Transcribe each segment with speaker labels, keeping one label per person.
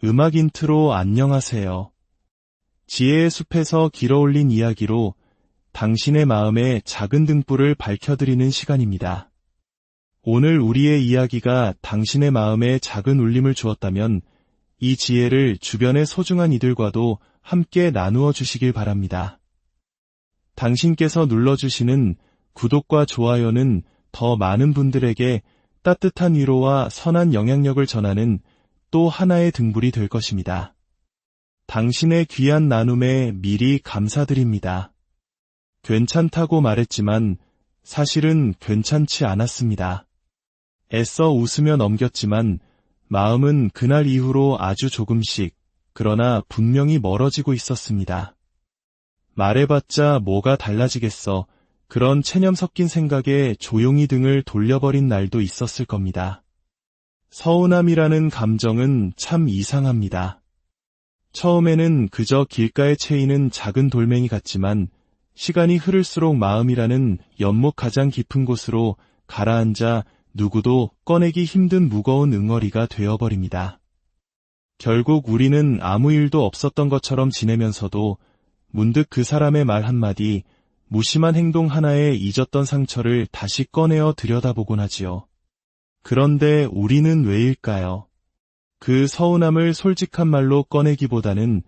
Speaker 1: 음악 인트로 안녕하세요. 지혜의 숲에서 길어올린 이야기로 당신의 마음의 작은 등불을 밝혀드리는 시간입니다. 오늘 우리의 이야기가 당신의 마음에 작은 울림을 주었다면 이 지혜를 주변의 소중한 이들과도 함께 나누어 주시길 바랍니다. 당신께서 눌러주시는 구독과 좋아요는 더 많은 분들에게 따뜻한 위로와 선한 영향력을 전하는 또 하나의 등불이 될 것입니다. 당신의 귀한 나눔에 미리 감사드립니다. 괜찮다고 말했지만 사실은 괜찮지 않았습니다. 애써 웃으며 넘겼지만 마음은 그날 이후로 아주 조금씩, 그러나 분명히 멀어지고 있었습니다. 말해봤자 뭐가 달라지겠어. 그런 체념 섞인 생각에 조용히 등을 돌려버린 날도 있었을 겁니다. 서운함이라는 감정은 참 이상합니다. 처음에는 그저 길가에 채이는 작은 돌멩이 같지만 시간이 흐를수록 마음이라는 연못 가장 깊은 곳으로 가라앉아 누구도 꺼내기 힘든 무거운 응어리가 되어버립니다. 결국 우리는 아무 일도 없었던 것처럼 지내면서도 문득 그 사람의 말 한마디, 무심한 행동 하나에 잊었던 상처를 다시 꺼내어 들여다보곤 하지요. 그런데 우리는 왜일까요? 그 서운함을 솔직한 말로 꺼내기보다는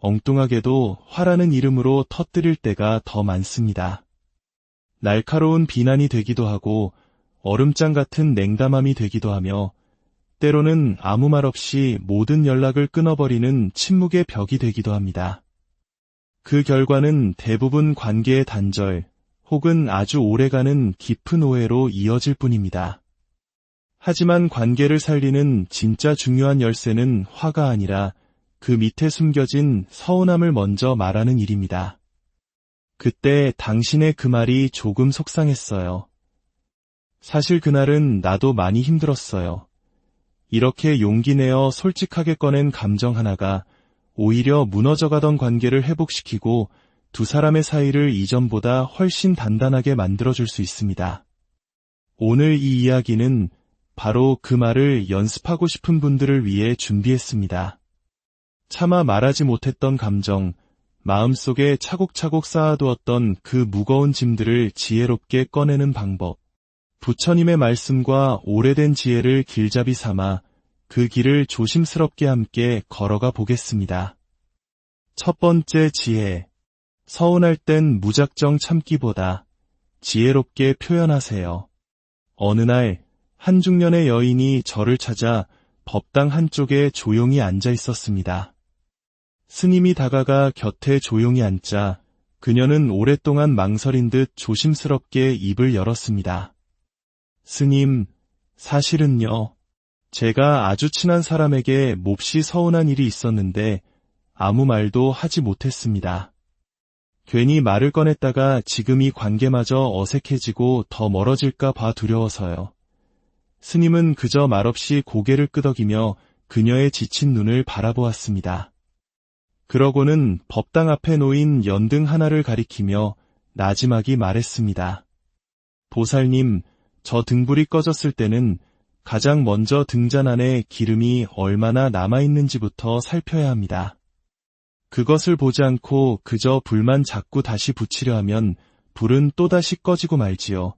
Speaker 1: 엉뚱하게도 화라는 이름으로 터뜨릴 때가 더 많습니다. 날카로운 비난이 되기도 하고 얼음장 같은 냉담함이 되기도 하며 때로는 아무 말 없이 모든 연락을 끊어버리는 침묵의 벽이 되기도 합니다. 그 결과는 대부분 관계의 단절 혹은 아주 오래가는 깊은 오해로 이어질 뿐입니다. 하지만 관계를 살리는 진짜 중요한 열쇠는 화가 아니라 그 밑에 숨겨진 서운함을 먼저 말하는 일입니다. 그때 당신의 그 말이 조금 속상했어요. 사실 그날은 나도 많이 힘들었어요. 이렇게 용기 내어 솔직하게 꺼낸 감정 하나가 오히려 무너져가던 관계를 회복시키고 두 사람의 사이를 이전보다 훨씬 단단하게 만들어줄 수 있습니다. 오늘 이 이야기는 바로 그 말을 연습하고 싶은 분들을 위해 준비했습니다. 차마 말하지 못했던 감정, 마음속에 차곡차곡 쌓아두었던 그 무거운 짐들을 지혜롭게 꺼내는 방법, 부처님의 말씀과 오래된 지혜를 길잡이 삼아 그 길을 조심스럽게 함께 걸어가 보겠습니다. 첫 번째 지혜, 서운할 땐 무작정 참기보다 지혜롭게 표현하세요. 어느 날 한 중년의 여인이 절을 찾아 법당 한쪽에 조용히 앉아 있었습니다. 스님이 다가가 곁에 조용히 앉자 그녀는 오랫동안 망설인 듯 조심스럽게 입을 열었습니다. 스님, 사실은요. 제가 아주 친한 사람에게 몹시 서운한 일이 있었는데 아무 말도 하지 못했습니다. 괜히 말을 꺼냈다가 지금 이 관계마저 어색해지고 더 멀어질까 봐 두려워서요. 스님은 그저 말없이 고개를 끄덕이며 그녀의 지친 눈을 바라보았습니다. 그러고는 법당 앞에 놓인 연등 하나를 가리키며 나지막이 말했습니다. 보살님, 저 등불이 꺼졌을 때는 가장 먼저 등잔 안에 기름이 얼마나 남아있는지부터 살펴야 합니다. 그것을 보지 않고 그저 불만 자꾸 다시 붙이려 하면 불은 또다시 꺼지고 말지요.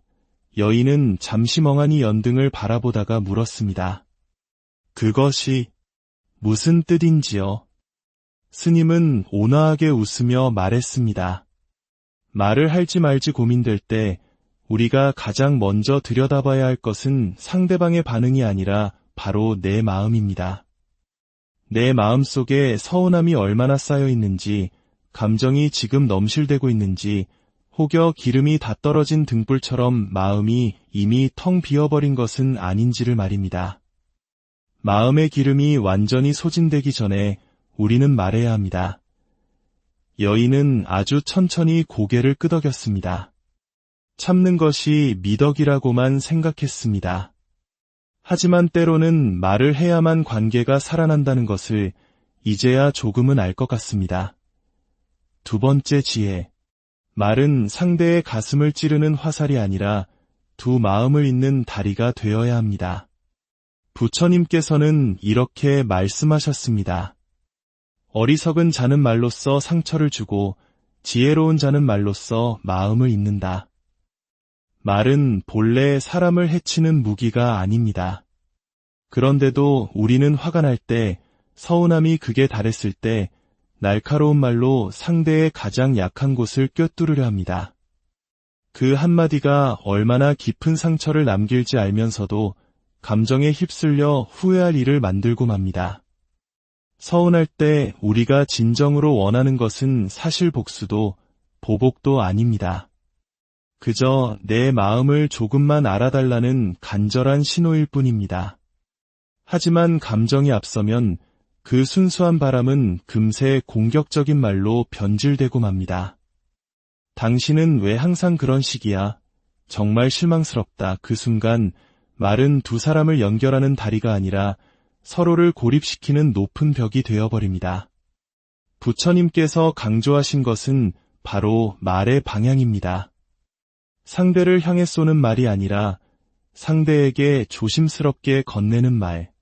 Speaker 1: 여인은 잠시 멍하니 연등을 바라보다가 물었습니다. 그것이 무슨 뜻인지요? 스님은 온화하게 웃으며 말했습니다. 말을 할지 말지 고민될 때 우리가 가장 먼저 들여다봐야 할 것은 상대방의 반응이 아니라 바로 내 마음입니다. 내 마음 속에 서운함이 얼마나 쌓여 있는지, 감정이 지금 넘실대고 있는지, 혹여 기름이 다 떨어진 등불처럼 마음이 이미 텅 비어버린 것은 아닌지를 말입니다. 마음의 기름이 완전히 소진되기 전에 우리는 말해야 합니다. 여인은 아주 천천히 고개를 끄덕였습니다. 참는 것이 미덕이라고만 생각했습니다. 하지만 때로는 말을 해야만 관계가 살아난다는 것을 이제야 조금은 알 것 같습니다. 두 번째 지혜. 말은 상대의 가슴을 찌르는 화살이 아니라 두 마음을 잇는 다리가 되어야 합니다. 부처님께서는 이렇게 말씀하셨습니다. 어리석은 자는 말로써 상처를 주고 지혜로운 자는 말로써 마음을 잊는다. 말은 본래 사람을 해치는 무기가 아닙니다. 그런데도 우리는 화가 날 때, 서운함이 극에 달했을 때 날카로운 말로 상대의 가장 약한 곳을 꿰뚫으려 합니다. 그 한마디가 얼마나 깊은 상처를 남길지 알면서도 감정에 휩쓸려 후회할 일을 만들고 맙니다. 서운할 때 우리가 진정으로 원하는 것은 사실 복수도 보복도 아닙니다. 그저 내 마음을 조금만 알아달라는 간절한 신호일 뿐입니다. 하지만 감정이 앞서면 그 순수한 바람은 금세 공격적인 말로 변질되고 맙니다. 당신은 왜 항상 그런 식이야? 정말 실망스럽다. 그 순간 말은 두 사람을 연결하는 다리가 아니라 서로를 고립시키는 높은 벽이 되어버립니다. 부처님께서 강조하신 것은 바로 말의 방향입니다. 상대를 향해 쏘는 말이 아니라 상대에게 조심스럽게 건네는 말.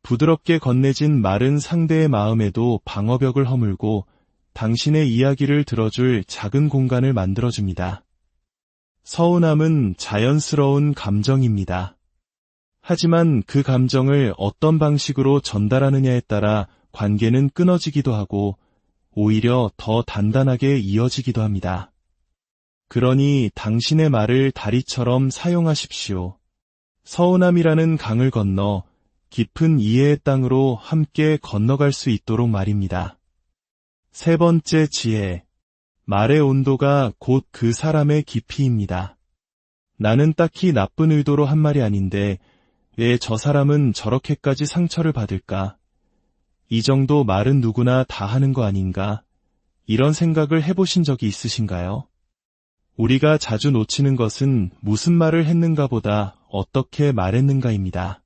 Speaker 1: 부드럽게 건네진 말은 상대의 마음에도 방어벽을 허물고 당신의 이야기를 들어줄 작은 공간을 만들어줍니다. 서운함은 자연스러운 감정입니다. 하지만 그 감정을 어떤 방식으로 전달하느냐에 따라 관계는 끊어지기도 하고 오히려 더 단단하게 이어지기도 합니다. 그러니 당신의 말을 다리처럼 사용하십시오. 서운함이라는 강을 건너 깊은 이해의 땅으로 함께 건너갈 수 있도록 말입니다. 세 번째 지혜. 말의 온도가 곧 그 사람의 깊이입니다. 나는 딱히 나쁜 의도로 한 말이 아닌데 왜 저 사람은 저렇게까지 상처를 받을까? 이 정도 말은 누구나 다 하는 거 아닌가? 이런 생각을 해보신 적이 있으신가요? 우리가 자주 놓치는 것은 무슨 말을 했는가 보다 어떻게 말했는가입니다.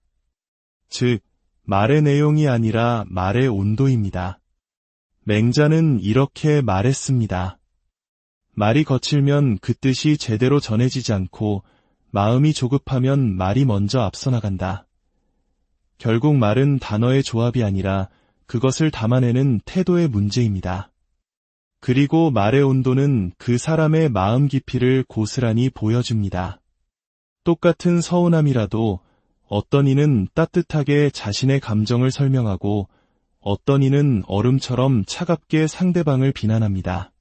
Speaker 1: 즉, 말의 내용이 아니라 말의 온도입니다. 맹자는 이렇게 말했습니다. 말이 거칠면 그 뜻이 제대로 전해지지 않고 마음이 조급하면 말이 먼저 앞서 나간다. 결국 말은 단어의 조합이 아니라 그것을 담아내는 태도의 문제입니다. 그리고 말의 온도는 그 사람의 마음 깊이를 고스란히 보여줍니다. 똑같은 서운함이라도 어떤 이는 따뜻하게 자신의 감정을 설명하고 어떤 이는 얼음처럼 차갑게 상대방을 비난합니다.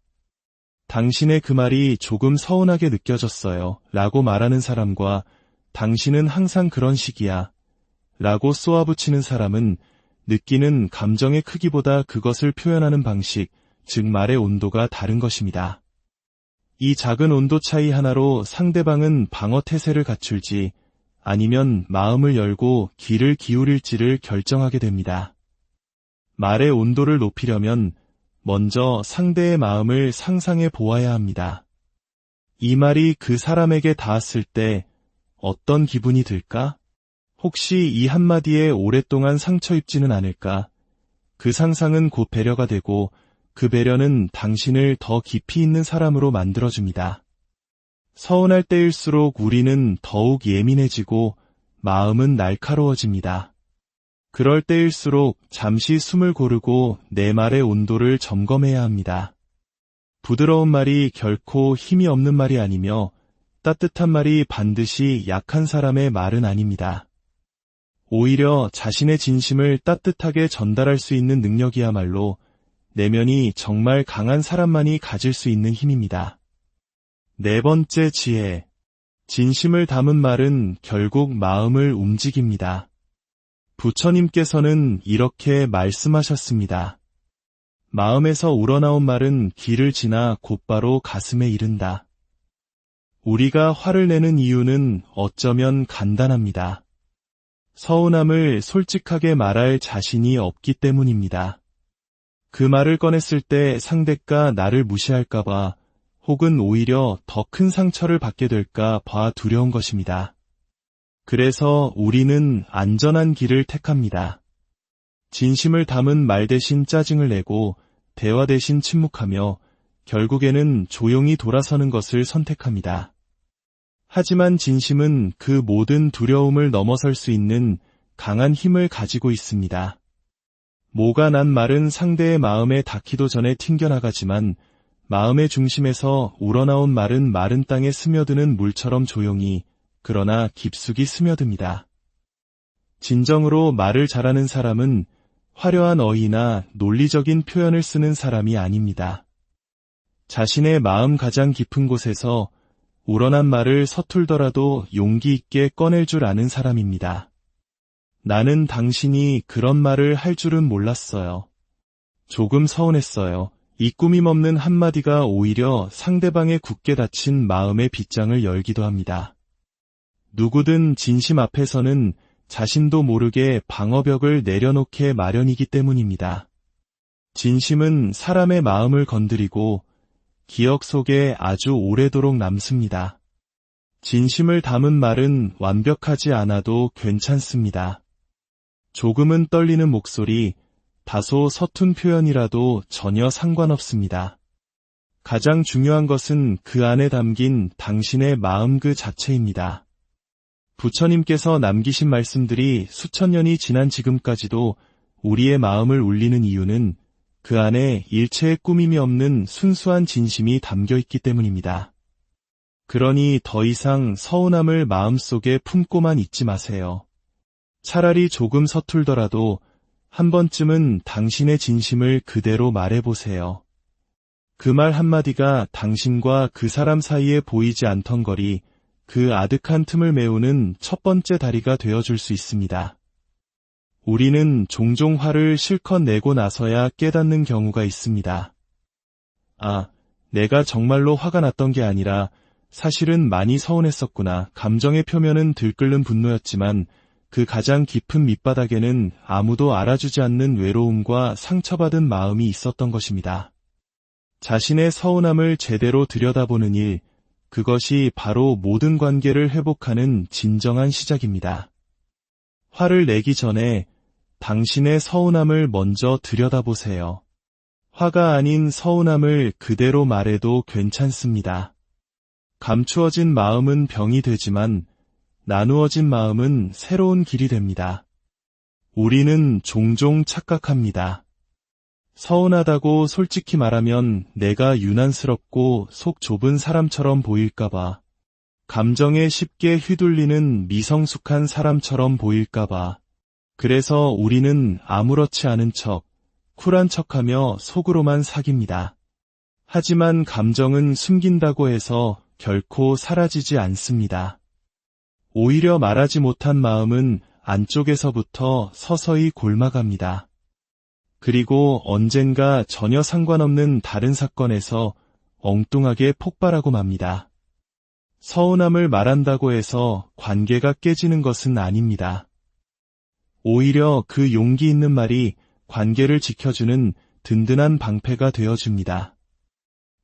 Speaker 1: 당신의 그 말이 조금 서운하게 느껴졌어요 라고 말하는 사람과 당신은 항상 그런 식이야 라고 쏘아붙이는 사람은 느끼는 감정의 크기보다 그것을 표현하는 방식, 즉 말의 온도가 다른 것입니다. 이 작은 온도 차이 하나로 상대방은 방어 태세를 갖출지 아니면 마음을 열고 귀를 기울일지를 결정하게 됩니다. 말의 온도를 높이려면 먼저 상대의 마음을 상상해 보아야 합니다. 이 말이 그 사람에게 닿았을 때 어떤 기분이 들까? 혹시 이 한마디에 오랫동안 상처 입지는 않을까? 그 상상은 곧 배려가 되고 그 배려는 당신을 더 깊이 있는 사람으로 만들어줍니다. 서운할 때일수록 우리는 더욱 예민해지고 마음은 날카로워집니다. 그럴 때일수록 잠시 숨을 고르고 내 말의 온도를 점검해야 합니다. 부드러운 말이 결코 힘이 없는 말이 아니며 따뜻한 말이 반드시 약한 사람의 말은 아닙니다. 오히려 자신의 진심을 따뜻하게 전달할 수 있는 능력이야말로 내면이 정말 강한 사람만이 가질 수 있는 힘입니다. 네 번째 지혜. 진심을 담은 말은 결국 마음을 움직입니다. 부처님께서는 이렇게 말씀하셨습니다. 마음에서 우러나온 말은 귀를 지나 곧바로 가슴에 이른다. 우리가 화를 내는 이유는 어쩌면 간단합니다. 서운함을 솔직하게 말할 자신이 없기 때문입니다. 그 말을 꺼냈을 때 상대가 나를 무시할까봐 혹은 오히려 더 큰 상처를 받게 될까 봐 두려운 것입니다. 그래서 우리는 안전한 길을 택합니다. 진심을 담은 말 대신 짜증을 내고 대화 대신 침묵하며 결국에는 조용히 돌아서는 것을 선택합니다. 하지만 진심은 그 모든 두려움을 넘어설 수 있는 강한 힘을 가지고 있습니다. 모가 난 말은 상대의 마음에 닿기도 전에 튕겨나가지만 마음의 중심에서 우러나온 말은 마른 땅에 스며드는 물처럼 조용히 그러나 깊숙이 스며듭니다. 진정으로 말을 잘하는 사람은 화려한 어휘나 논리적인 표현을 쓰는 사람이 아닙니다. 자신의 마음 가장 깊은 곳에서 우러난 말을 서툴더라도 용기 있게 꺼낼 줄 아는 사람입니다. 나는 당신이 그런 말을 할 줄은 몰랐어요. 조금 서운했어요. 이 꾸밈 없는 한마디가 오히려 상대방의 굳게 닫힌 마음의 빗장을 열기도 합니다. 누구든 진심 앞에서는 자신도 모르게 방어벽을 내려놓게 마련이기 때문입니다. 진심은 사람의 마음을 건드리고 기억 속에 아주 오래도록 남습니다. 진심을 담은 말은 완벽하지 않아도 괜찮습니다. 조금은 떨리는 목소리, 다소 서툰 표현이라도 전혀 상관없습니다. 가장 중요한 것은 그 안에 담긴 당신의 마음 그 자체입니다. 부처님께서 남기신 말씀들이 수천 년이 지난 지금까지도 우리의 마음을 울리는 이유는 그 안에 일체의 꾸밈이 없는 순수한 진심이 담겨 있기 때문입니다. 그러니 더 이상 서운함을 마음속에 품고만 있지 마세요. 차라리 조금 서툴더라도 한 번쯤은 당신의 진심을 그대로 말해보세요. 그 말 한마디가 당신과 그 사람 사이에 보이지 않던 거리, 그 아득한 틈을 메우는 첫 번째 다리가 되어줄 수 있습니다. 우리는 종종 화를 실컷 내고 나서야 깨닫는 경우가 있습니다. 아, 내가 정말로 화가 났던 게 아니라 사실은 많이 서운했었구나. 감정의 표면은 들끓는 분노였지만 그 가장 깊은 밑바닥에는 아무도 알아주지 않는 외로움과 상처받은 마음이 있었던 것입니다. 자신의 서운함을 제대로 들여다보는 일, 그것이 바로 모든 관계를 회복하는 진정한 시작입니다. 화를 내기 전에 당신의 서운함을 먼저 들여다보세요. 화가 아닌 서운함을 그대로 말해도 괜찮습니다. 감추어진 마음은 병이 되지만 나누어진 마음은 새로운 길이 됩니다. 우리는 종종 착각합니다. 서운하다고 솔직히 말하면 내가 유난스럽고 속 좁은 사람처럼 보일까봐, 감정에 쉽게 휘둘리는 미성숙한 사람처럼 보일까봐, 그래서 우리는 아무렇지 않은 척, 쿨한 척하며 속으로만 사깁니다. 하지만 감정은 숨긴다고 해서 결코 사라지지 않습니다. 오히려 말하지 못한 마음은 안쪽에서부터 서서히 곪아갑니다. 그리고 언젠가 전혀 상관없는 다른 사건에서 엉뚱하게 폭발하고 맙니다. 서운함을 말한다고 해서 관계가 깨지는 것은 아닙니다. 오히려 그 용기 있는 말이 관계를 지켜주는 든든한 방패가 되어줍니다.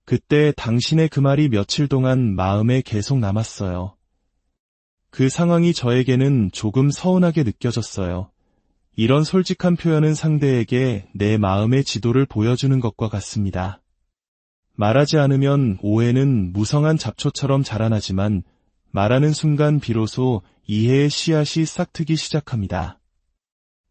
Speaker 1: 그때 당신의 그 말이 며칠 동안 마음에 계속 남았어요. 그 상황이 저에게는 조금 서운하게 느껴졌어요. 이런 솔직한 표현은 상대에게 내 마음의 지도를 보여주는 것과 같습니다. 말하지 않으면 오해는 무성한 잡초처럼 자라나지만 말하는 순간 비로소 이해의 씨앗이 싹트기 시작합니다.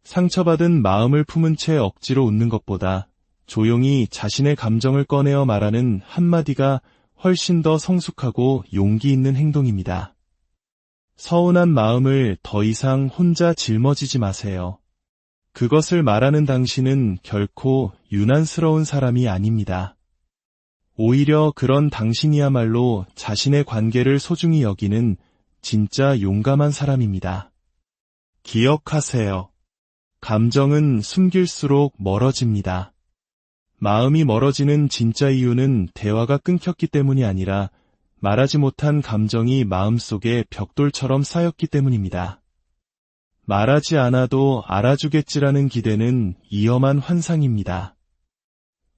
Speaker 1: 상처받은 마음을 품은 채 억지로 웃는 것보다 조용히 자신의 감정을 꺼내어 말하는 한마디가 훨씬 더 성숙하고 용기 있는 행동입니다. 서운한 마음을 더 이상 혼자 짊어지지 마세요. 그것을 말하는 당신은 결코 유난스러운 사람이 아닙니다. 오히려 그런 당신이야말로 자신의 관계를 소중히 여기는 진짜 용감한 사람입니다. 기억하세요. 감정은 숨길수록 멀어집니다. 마음이 멀어지는 진짜 이유는 대화가 끊겼기 때문이 아니라 말하지 못한 감정이 마음속에 벽돌처럼 쌓였기 때문입니다. 말하지 않아도 알아주겠지라는 기대는 위험한 환상입니다.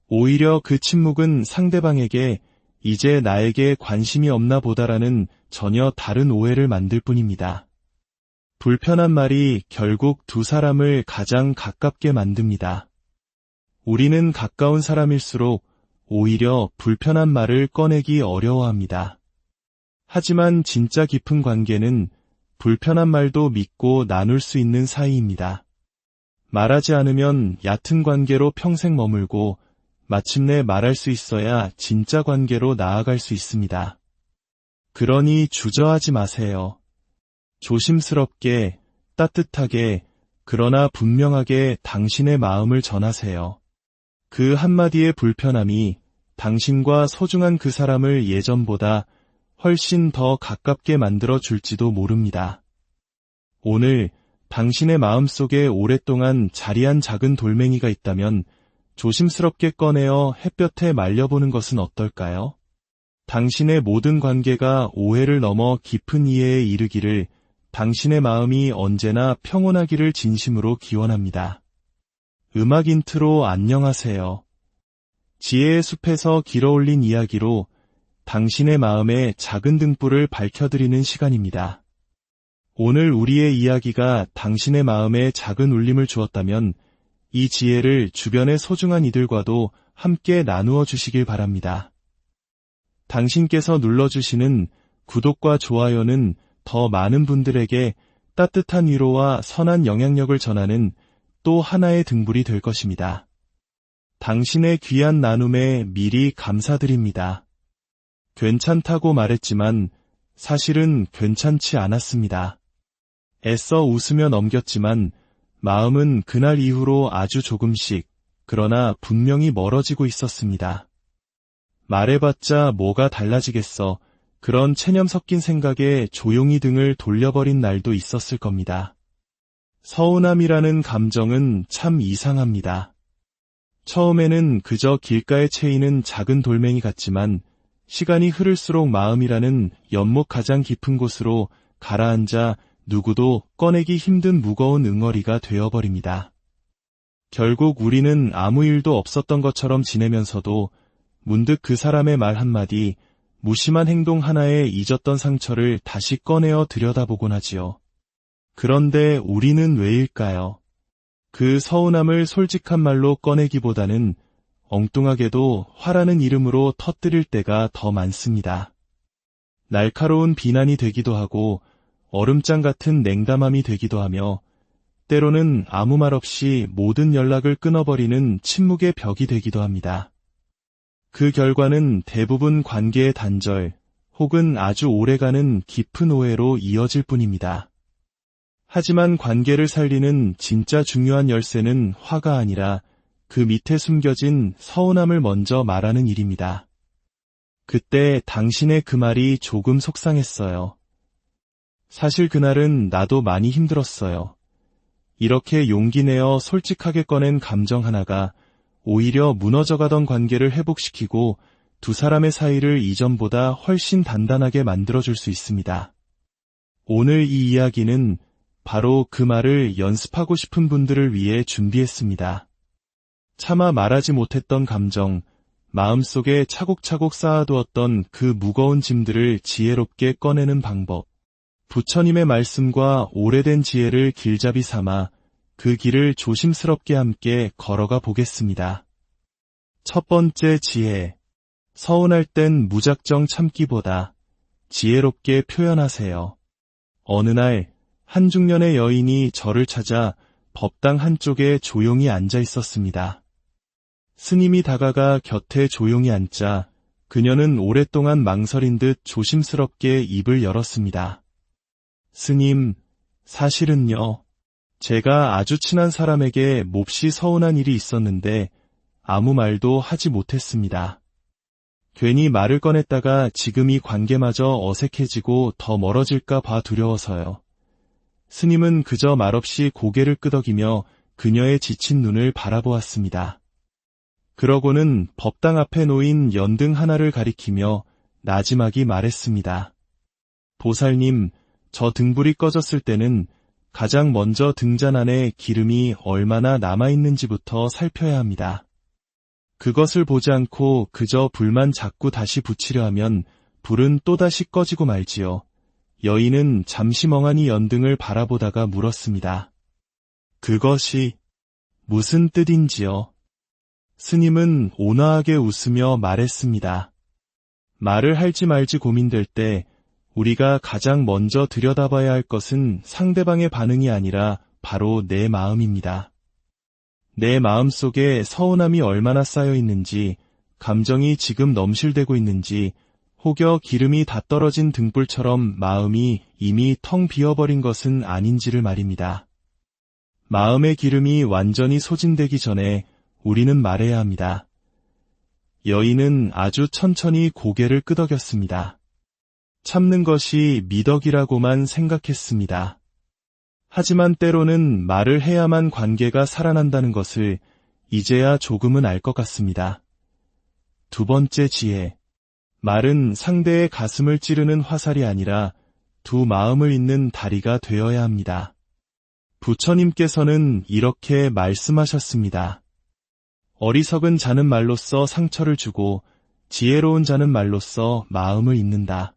Speaker 1: 오히려 그 침묵은 상대방에게 이제 나에게 관심이 없나 보다라는 전혀 다른 오해를 만들 뿐입니다. 불편한 말이 결국 두 사람을 가장 가깝게 만듭니다. 우리는 가까운 사람일수록 오히려 불편한 말을 꺼내기 어려워합니다. 하지만 진짜 깊은 관계는 불편한 말도 믿고 나눌 수 있는 사이입니다. 말하지 않으면 얕은 관계로 평생 머물고 마침내 말할 수 있어야 진짜 관계로 나아갈 수 있습니다. 그러니 주저하지 마세요. 조심스럽게, 따뜻하게, 그러나 분명하게 당신의 마음을 전하세요. 그 한마디의 불편함이 당신과 소중한 그 사람을 예전보다 훨씬 더 가깝게 만들어 줄지도 모릅니다. 오늘 당신의 마음속에 오랫동안 자리한 작은 돌멩이가 있다면 조심스럽게 꺼내어 햇볕에 말려보는 것은 어떨까요? 당신의 모든 관계가 오해를 넘어 깊은 이해에 이르기를, 당신의 마음이 언제나 평온하기를 진심으로 기원합니다. 음악 인트로 안녕하세요. 지혜의 숲에서 길어올린 이야기로 당신의 마음의 작은 등불을 밝혀드리는 시간입니다. 오늘 우리의 이야기가 당신의 마음에 작은 울림을 주었다면 이 지혜를 주변의 소중한 이들과도 함께 나누어 주시길 바랍니다. 당신께서 눌러주시는 구독과 좋아요는 더 많은 분들에게 따뜻한 위로와 선한 영향력을 전하는 또 하나의 등불이 될 것입니다. 당신의 귀한 나눔에 미리 감사드립니다. 괜찮다고 말했지만 사실은 괜찮지 않았습니다. 애써 웃으며 넘겼지만 마음은 그날 이후로 아주 조금씩, 그러나 분명히 멀어지고 있었습니다. 말해봤자 뭐가 달라지겠어. 그런 체념 섞인 생각에 조용히 등을 돌려버린 날도 있었을 겁니다. 서운함이라는 감정은 참 이상합니다. 처음에는 그저 길가에 채이는 작은 돌멩이 같지만 시간이 흐를수록 마음이라는 연못 가장 깊은 곳으로 가라앉아 누구도 꺼내기 힘든 무거운 응어리가 되어버립니다. 결국 우리는 아무 일도 없었던 것처럼 지내면서도 문득 그 사람의 말 한마디, 무심한 행동 하나에 잊었던 상처를 다시 꺼내어 들여다보곤 하지요. 그런데 우리는 왜일까요? 그 서운함을 솔직한 말로 꺼내기보다는 엉뚱하게도 화라는 이름으로 터뜨릴 때가 더 많습니다. 날카로운 비난이 되기도 하고 얼음장 같은 냉담함이 되기도 하며 때로는 아무 말 없이 모든 연락을 끊어버리는 침묵의 벽이 되기도 합니다. 그 결과는 대부분 관계의 단절 혹은 아주 오래가는 깊은 오해로 이어질 뿐입니다. 하지만 관계를 살리는 진짜 중요한 열쇠는 화가 아니라 그 밑에 숨겨진 서운함을 먼저 말하는 일입니다. 그때 당신의 그 말이 조금 속상했어요. 사실 그날은 나도 많이 힘들었어요. 이렇게 용기 내어 솔직하게 꺼낸 감정 하나가 오히려 무너져가던 관계를 회복시키고 두 사람의 사이를 이전보다 훨씬 단단하게 만들어줄 수 있습니다. 오늘 이 이야기는 바로 그 말을 연습하고 싶은 분들을 위해 준비했습니다. 차마 말하지 못했던 감정, 마음속에 차곡차곡 쌓아두었던 그 무거운 짐들을 지혜롭게 꺼내는 방법, 부처님의 말씀과 오래된 지혜를 길잡이 삼아 그 길을 조심스럽게 함께 걸어가 보겠습니다. 첫 번째 지혜, 서운할 땐 무작정 참기보다 지혜롭게 표현하세요. 어느 날 한 중년의 여인이 절을 찾아 법당 한쪽에 조용히 앉아 있었습니다. 스님이 다가가 곁에 조용히 앉자 그녀는 오랫동안 망설인 듯 조심스럽게 입을 열었습니다. 스님, 사실은요. 제가 아주 친한 사람에게 몹시 서운한 일이 있었는데 아무 말도 하지 못했습니다. 괜히 말을 꺼냈다가 지금 이 관계마저 어색해지고 더 멀어질까 봐 두려워서요. 스님은 그저 말없이 고개를 끄덕이며 그녀의 지친 눈을 바라보았습니다. 그러고는 법당 앞에 놓인 연등 하나를 가리키며 나지막이 말했습니다. 보살님, 저 등불이 꺼졌을 때는 가장 먼저 등잔 안에 기름이 얼마나 남아있는지부터 살펴야 합니다. 그것을 보지 않고 그저 불만 자꾸 다시 붙이려 하면 불은 또다시 꺼지고 말지요. 여인은 잠시 멍하니 연등을 바라보다가 물었습니다. 그것이 무슨 뜻인지요? 스님은 온화하게 웃으며 말했습니다. 말을 할지 말지 고민될 때 우리가 가장 먼저 들여다봐야 할 것은 상대방의 반응이 아니라 바로 내 마음입니다. 내 마음 속에 서운함이 얼마나 쌓여 있는지, 감정이 지금 넘실대고 있는지, 혹여 기름이 다 떨어진 등불처럼 마음이 이미 텅 비어버린 것은 아닌지를 말입니다. 마음의 기름이 완전히 소진되기 전에 우리는 말해야 합니다. 여인은 아주 천천히 고개를 끄덕였습니다. 참는 것이 미덕이라고만 생각했습니다. 하지만 때로는 말을 해야만 관계가 살아난다는 것을 이제야 조금은 알 것 같습니다. 두 번째 지혜. 말은 상대의 가슴을 찌르는 화살이 아니라 두 마음을 잇는 다리가 되어야 합니다. 부처님께서는 이렇게 말씀하셨습니다. 어리석은 자는 말로써 상처를 주고 지혜로운 자는 말로써 마음을 잇는다.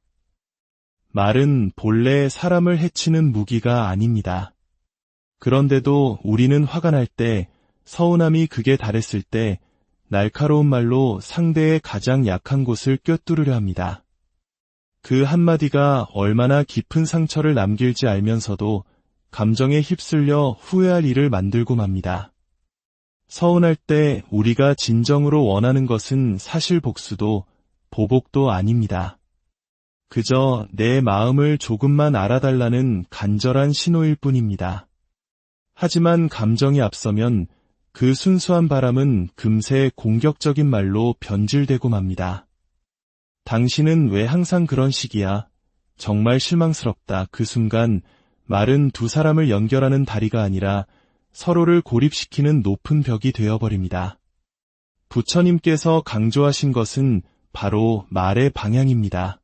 Speaker 1: 말은 본래 사람을 해치는 무기가 아닙니다. 그런데도 우리는 화가 날 때, 서운함이 극에 달했을 때 날카로운 말로 상대의 가장 약한 곳을 꿰뚫으려 합니다. 그 한마디가 얼마나 깊은 상처를 남길지 알면서도 감정에 휩쓸려 후회할 일을 만들고 맙니다. 서운할 때 우리가 진정으로 원하는 것은 사실 복수도 보복도 아닙니다. 그저 내 마음을 조금만 알아달라는 간절한 신호일 뿐입니다. 하지만 감정이 앞서면 그 순수한 바람은 금세 공격적인 말로 변질되고 맙니다. 당신은 왜 항상 그런 식이야? 정말 실망스럽다. 그 순간 말은 두 사람을 연결하는 다리가 아니라 서로를 고립시키는 높은 벽이 되어버립니다. 부처님께서 강조하신 것은 바로 말의 방향입니다.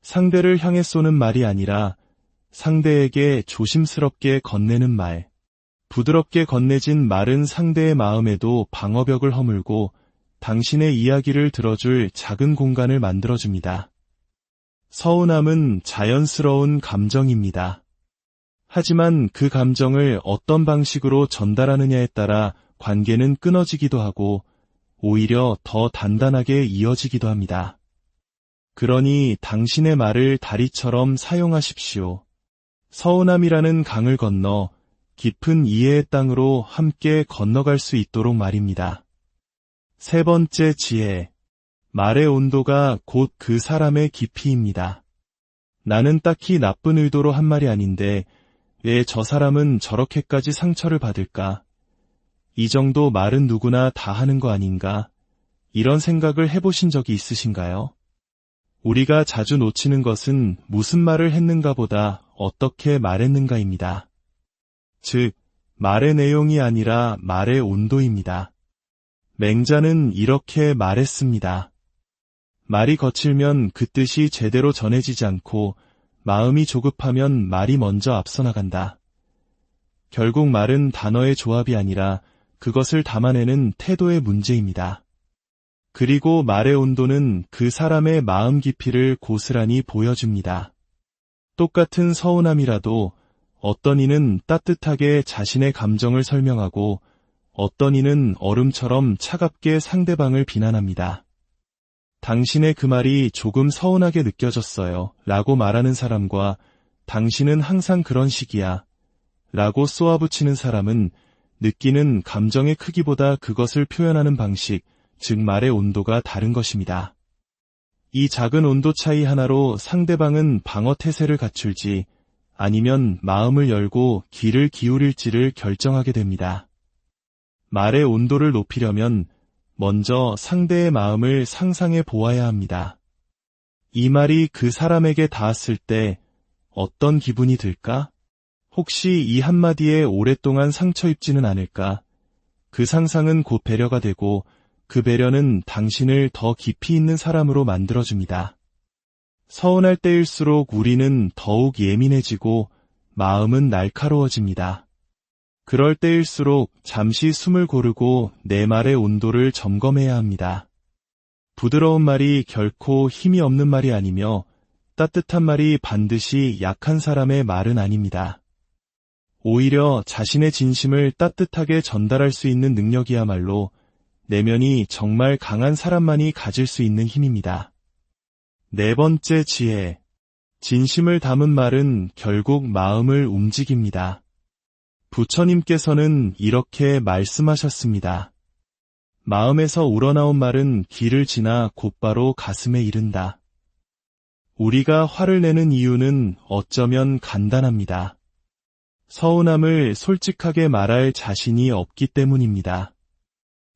Speaker 1: 상대를 향해 쏘는 말이 아니라 상대에게 조심스럽게 건네는 말. 부드럽게 건네진 말은 상대의 마음에도 방어벽을 허물고 당신의 이야기를 들어줄 작은 공간을 만들어줍니다. 서운함은 자연스러운 감정입니다. 하지만 그 감정을 어떤 방식으로 전달하느냐에 따라 관계는 끊어지기도 하고 오히려 더 단단하게 이어지기도 합니다. 그러니 당신의 말을 다리처럼 사용하십시오. 서운함이라는 강을 건너 깊은 이해의 땅으로 함께 건너갈 수 있도록 말입니다. 세 번째 지혜. 말의 온도가 곧 그 사람의 깊이입니다. 나는 딱히 나쁜 의도로 한 말이 아닌데 왜 저 사람은 저렇게까지 상처를 받을까? 이 정도 말은 누구나 다 하는 거 아닌가? 이런 생각을 해보신 적이 있으신가요? 우리가 자주 놓치는 것은 무슨 말을 했는가 보다 어떻게 말했는가입니다. 즉, 말의 내용이 아니라 말의 온도입니다. 맹자는 이렇게 말했습니다. 말이 거칠면 그 뜻이 제대로 전해지지 않고 마음이 조급하면 말이 먼저 앞서 나간다. 결국 말은 단어의 조합이 아니라 그것을 담아내는 태도의 문제입니다. 그리고 말의 온도는 그 사람의 마음 깊이를 고스란히 보여줍니다. 똑같은 서운함이라도 어떤 이는 따뜻하게 자신의 감정을 설명하고 어떤 이는 얼음처럼 차갑게 상대방을 비난합니다. 당신의 그 말이 조금 서운하게 느껴졌어요 라고 말하는 사람과 당신은 항상 그런 식이야 라고 쏘아붙이는 사람은 느끼는 감정의 크기보다 그것을 표현하는 방식, 즉 말의 온도가 다른 것입니다. 이 작은 온도 차이 하나로 상대방은 방어 태세를 갖출지 아니면 마음을 열고 귀를 기울일지를 결정하게 됩니다. 말의 온도를 높이려면 먼저 상대의 마음을 상상해 보아야 합니다. 이 말이 그 사람에게 닿았을 때 어떤 기분이 들까? 혹시 이 한마디에 오랫동안 상처 입지는 않을까? 그 상상은 곧 배려가 되고 그 배려는 당신을 더 깊이 있는 사람으로 만들어줍니다. 서운할 때일수록 우리는 더욱 예민해지고 마음은 날카로워집니다. 그럴 때일수록 잠시 숨을 고르고 내 말의 온도를 점검해야 합니다. 부드러운 말이 결코 힘이 없는 말이 아니며 따뜻한 말이 반드시 약한 사람의 말은 아닙니다. 오히려 자신의 진심을 따뜻하게 전달할 수 있는 능력이야말로 내면이 정말 강한 사람만이 가질 수 있는 힘입니다. 네 번째 지혜. 진심을 담은 말은 결국 마음을 움직입니다. 부처님께서는 이렇게 말씀하셨습니다. 마음에서 우러나온 말은 길을 지나 곧바로 가슴에 이른다. 우리가 화를 내는 이유는 어쩌면 간단합니다. 서운함을 솔직하게 말할 자신이 없기 때문입니다.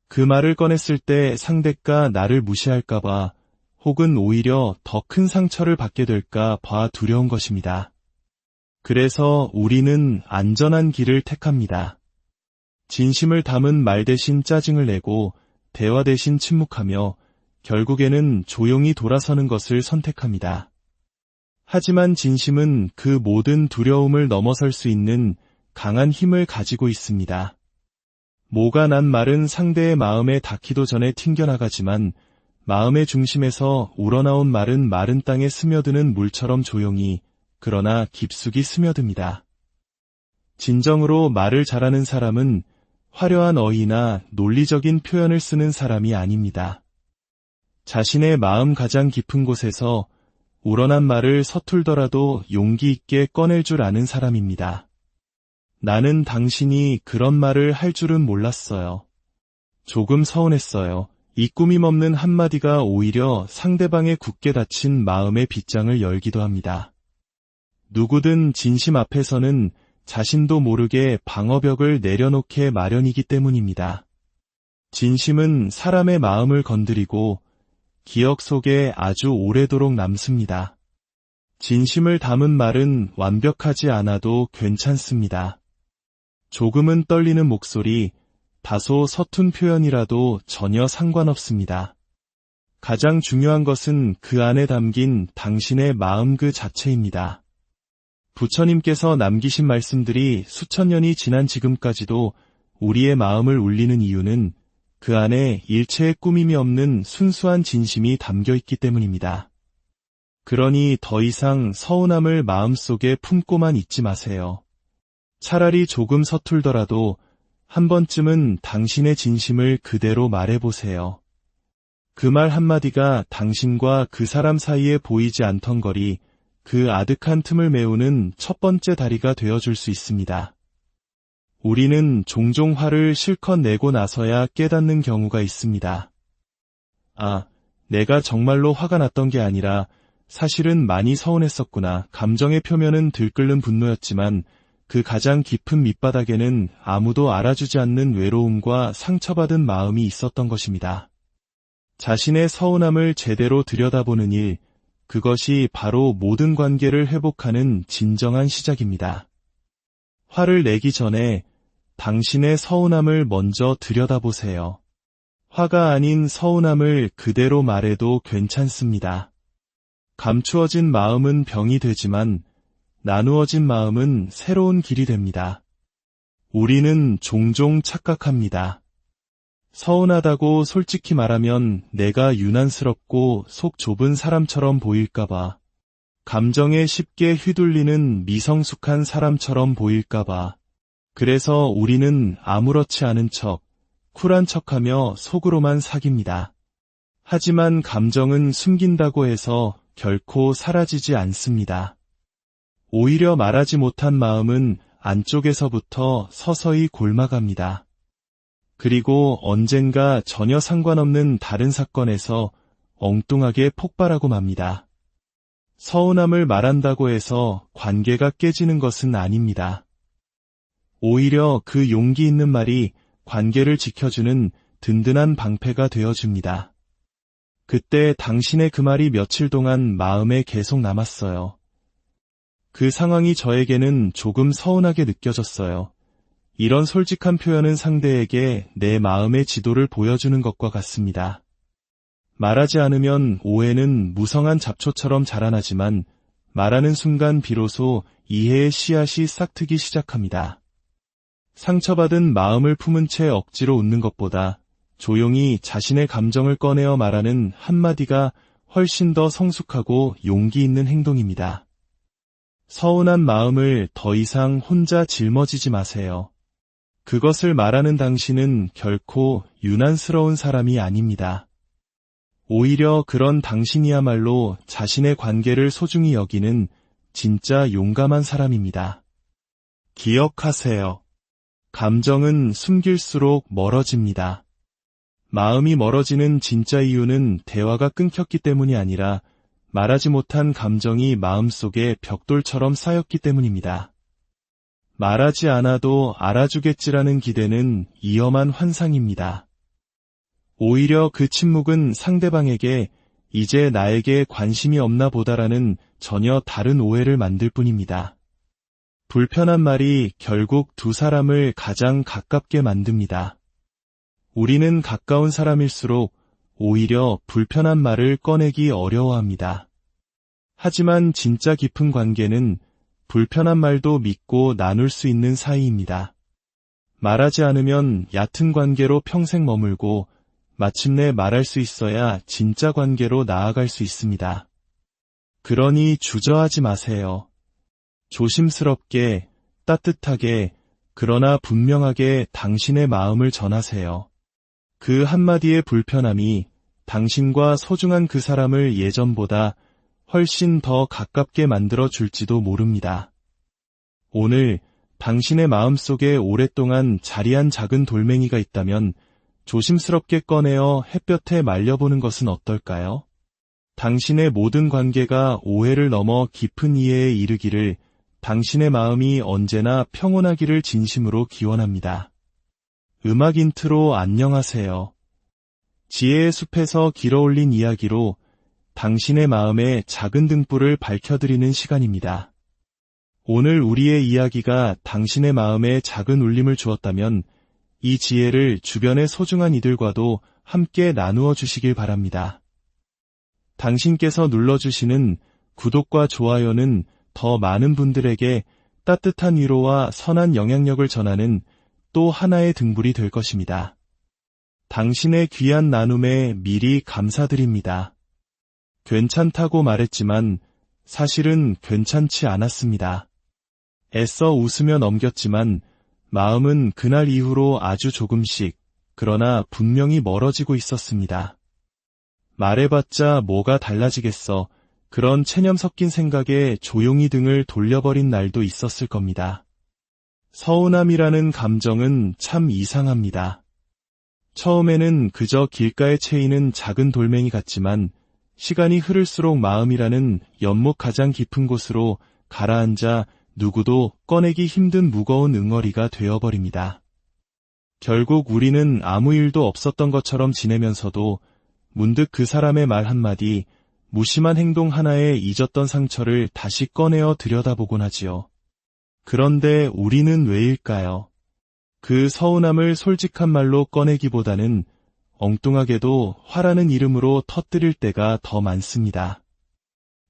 Speaker 1: 그 말을 꺼냈을 때 상대가 나를 무시할까봐 혹은 오히려 더 큰 상처를 받게 될까 봐 두려운 것입니다. 그래서 우리는 안전한 길을 택합니다. 진심을 담은 말 대신 짜증을 내고 대화 대신 침묵하며 결국에는 조용히 돌아서는 것을 선택합니다. 하지만 진심은 그 모든 두려움을 넘어설 수 있는 강한 힘을 가지고 있습니다. 모가 난 말은 상대의 마음에 닿기도 전에 튕겨나가지만 마음의 중심에서 우러나온 말은 마른 땅에 스며드는 물처럼 조용히 그러나 깊숙이 스며듭니다. 진정으로 말을 잘하는 사람은 화려한 어휘나 논리적인 표현을 쓰는 사람이 아닙니다. 자신의 마음 가장 깊은 곳에서 우러난 말을 서툴더라도 용기 있게 꺼낼 줄 아는 사람입니다. 나는 당신이 그런 말을 할 줄은 몰랐어요. 조금 서운했어요. 이 꾸밈 없는 한마디가 오히려 상대방의 굳게 닫힌 마음의 빗장을 열기도 합니다. 누구든 진심 앞에서는 자신도 모르게 방어벽을 내려놓게 마련이기 때문입니다. 진심은 사람의 마음을 건드리고 기억 속에 아주 오래도록 남습니다. 진심을 담은 말은 완벽하지 않아도 괜찮습니다. 조금은 떨리는 목소리, 다소 서툰 표현이라도 전혀 상관없습니다. 가장 중요한 것은 그 안에 담긴 당신의 마음 그 자체입니다. 부처님께서 남기신 말씀들이 수천 년이 지난 지금까지도 우리의 마음을 울리는 이유는 그 안에 일체의 꾸밈이 없는 순수한 진심이 담겨 있기 때문입니다. 그러니 더 이상 서운함을 마음속에 품고만 있지 마세요. 차라리 조금 서툴더라도 한 번쯤은 당신의 진심을 그대로 말해보세요. 그 말 한마디가 당신과 그 사람 사이에 보이지 않던 거리, 그 아득한 틈을 메우는 첫 번째 다리가 되어줄 수 있습니다. 우리는 종종 화를 실컷 내고 나서야 깨닫는 경우가 있습니다. 아, 내가 정말로 화가 났던 게 아니라 사실은 많이 서운했었구나. 감정의 표면은 들끓는 분노였지만 그 가장 깊은 밑바닥에는 아무도 알아주지 않는 외로움과 상처받은 마음이 있었던 것입니다. 자신의 서운함을 제대로 들여다보는 일, 그것이 바로 모든 관계를 회복하는 진정한 시작입니다. 화를 내기 전에 당신의 서운함을 먼저 들여다보세요. 화가 아닌 서운함을 그대로 말해도 괜찮습니다. 감추어진 마음은 병이 되지만 나누어진 마음은 새로운 길이 됩니다. 우리는 종종 착각합니다. 서운하다고 솔직히 말하면 내가 유난스럽고 속 좁은 사람처럼 보일까봐, 감정에 쉽게 휘둘리는 미성숙한 사람처럼 보일까봐, 그래서 우리는 아무렇지 않은 척, 쿨한 척하며 속으로만 사깁니다. 하지만 감정은 숨긴다고 해서 결코 사라지지 않습니다. 오히려 말하지 못한 마음은 안쪽에서부터 서서히 골마갑니다. 그리고 언젠가 전혀 상관없는 다른 사건에서 엉뚱하게 폭발하고 맙니다. 서운함을 말한다고 해서 관계가 깨지는 것은 아닙니다. 오히려 그 용기 있는 말이 관계를 지켜주는 든든한 방패가 되어줍니다. 그때 당신의 그 말이 며칠 동안 마음에 계속 남았어요. 그 상황이 저에게는 조금 서운하게 느껴졌어요. 이런 솔직한 표현은 상대에게 내 마음의 지도를 보여주는 것과 같습니다. 말하지 않으면 오해는 무성한 잡초처럼 자라나지만 말하는 순간 비로소 이해의 씨앗이 싹트기 시작합니다. 상처받은 마음을 품은 채 억지로 웃는 것보다 조용히 자신의 감정을 꺼내어 말하는 한마디가 훨씬 더 성숙하고 용기 있는 행동입니다. 서운한 마음을 더 이상 혼자 짊어지지 마세요. 그것을 말하는 당신은 결코 유난스러운 사람이 아닙니다. 오히려 그런 당신이야말로 자신의 관계를 소중히 여기는 진짜 용감한 사람입니다. 기억하세요. 감정은 숨길수록 멀어집니다. 마음이 멀어지는 진짜 이유는 대화가 끊겼기 때문이 아니라 말하지 못한 감정이 마음속에 벽돌처럼 쌓였기 때문입니다. 말하지 않아도 알아주겠지라는 기대는 위험한 환상입니다. 오히려 그 침묵은 상대방에게 이제 나에게 관심이 없나 보다라는 전혀 다른 오해를 만들 뿐입니다. 불편한 말이 결국 두 사람을 가장 가깝게 만듭니다. 우리는 가까운 사람일수록 오히려 불편한 말을 꺼내기 어려워합니다. 하지만 진짜 깊은 관계는 불편한 말도 믿고 나눌 수 있는 사이입니다. 말하지 않으면 얕은 관계로 평생 머물고 마침내 말할 수 있어야 진짜 관계로 나아갈 수 있습니다. 그러니 주저하지 마세요. 조심스럽게, 따뜻하게, 그러나 분명하게 당신의 마음을 전하세요. 그 한마디의 불편함이 당신과 소중한 그 사람을 예전보다 훨씬 더 가깝게 만들어 줄지도 모릅니다. 오늘 당신의 마음속에 오랫동안 자리한 작은 돌멩이가 있다면 조심스럽게 꺼내어 햇볕에 말려보는 것은 어떨까요? 당신의 모든 관계가 오해를 넘어 깊은 이해에 이르기를, 당신의 마음이 언제나 평온하기를 진심으로 기원합니다. 음악 인트로 안녕하세요. 지혜의 숲에서 길어올린 이야기로 당신의 마음에 작은 등불을 밝혀드리는 시간입니다. 오늘 우리의 이야기가 당신의 마음에 작은 울림을 주었다면 이 지혜를 주변의 소중한 이들과도 함께 나누어 주시길 바랍니다. 당신께서 눌러주시는 구독과 좋아요는 더 많은 분들에게 따뜻한 위로와 선한 영향력을 전하는 또 하나의 등불이 될 것입니다. 당신의 귀한 나눔에 미리 감사드립니다. 괜찮다고 말했지만 사실은 괜찮지 않았습니다. 애써 웃으며 넘겼지만 마음은 그날 이후로 아주 조금씩, 그러나 분명히 멀어지고 있었습니다. 말해봤자 뭐가 달라지겠어. 그런 체념 섞인 생각에 조용히 등을 돌려버린 날도 있었을 겁니다. 서운함이라는 감정은 참 이상합니다. 처음에는 그저 길가에 채이는 작은 돌멩이 같지만 시간이 흐를수록 마음이라는 연못 가장 깊은 곳으로 가라앉아 누구도 꺼내기 힘든 무거운 응어리가 되어버립니다. 결국 우리는 아무 일도 없었던 것처럼 지내면서도 문득 그 사람의 말 한마디, 무심한 행동 하나에 잊었던 상처를 다시 꺼내어 들여다보곤 하지요. 그런데 우리는 왜일까요? 그 서운함을 솔직한 말로 꺼내기보다는 엉뚱하게도 화라는 이름으로 터뜨릴 때가 더 많습니다.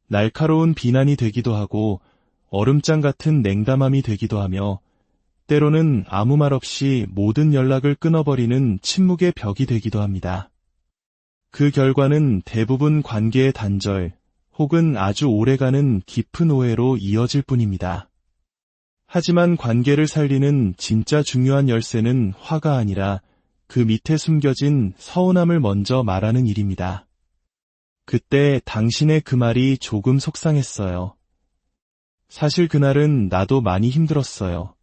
Speaker 1: 날카로운 비난이 되기도 하고 얼음장 같은 냉담함이 되기도 하며 때로는 아무 말 없이 모든 연락을 끊어버리는 침묵의 벽이 되기도 합니다. 그 결과는 대부분 관계의 단절 혹은 아주 오래가는 깊은 오해로 이어질 뿐입니다. 하지만 관계를 살리는 진짜 중요한 열쇠는 화가 아니라 그 밑에 숨겨진 서운함을 먼저 말하는 일입니다. 그때 당신의 그 말이 조금 속상했어요. 사실 그날은 나도 많이 힘들었어요.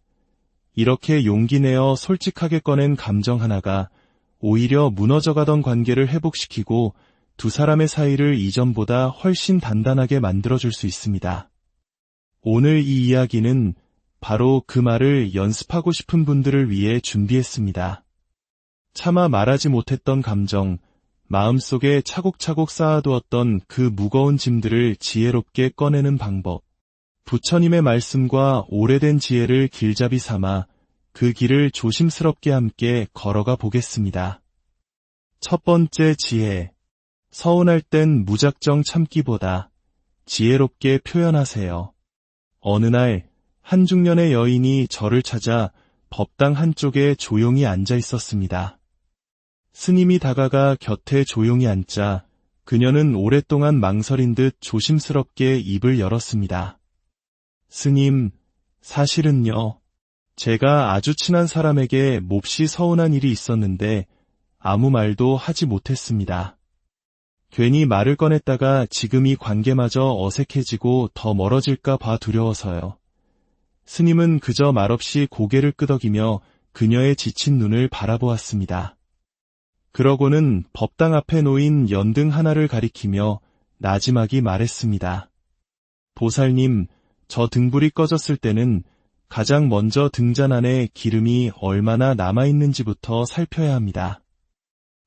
Speaker 1: 이렇게 용기 내어 솔직하게 꺼낸 감정 하나가 오히려 무너져가던 관계를 회복시키고 두 사람의 사이를 이전보다 훨씬 단단하게 만들어줄 수 있습니다. 오늘 이 이야기는 바로 그 말을 연습하고 싶은 분들을 위해 준비했습니다. 차마 말하지 못했던 감정, 마음속에 차곡차곡 쌓아두었던 그 무거운 짐들을 지혜롭게 꺼내는 방법, 부처님의 말씀과 오래된 지혜를 길잡이 삼아 그 길을 조심스럽게 함께 걸어가 보겠습니다. 첫 번째 지혜, 서운할 땐 무작정 참기보다 지혜롭게 표현하세요. 어느 날 한 중년의 여인이 절을 찾아 법당 한쪽에 조용히 앉아 있었습니다. 스님이 다가가 곁에 조용히 앉자 그녀는 오랫동안 망설인 듯 조심스럽게 입을 열었습니다. 스님, 사실은요. 제가 아주 친한 사람에게 몹시 서운한 일이 있었는데 아무 말도 하지 못했습니다. 괜히 말을 꺼냈다가 지금 이 관계마저 어색해지고 더 멀어질까 봐 두려워서요. 스님은 그저 말없이 고개를 끄덕이며 그녀의 지친 눈을 바라보았습니다. 그러고는 법당 앞에 놓인 연등 하나를 가리키며 나지막이 말했습니다. 보살님, 저 등불이 꺼졌을 때는 가장 먼저 등잔 안에 기름이 얼마나 남아있는지부터 살펴야 합니다.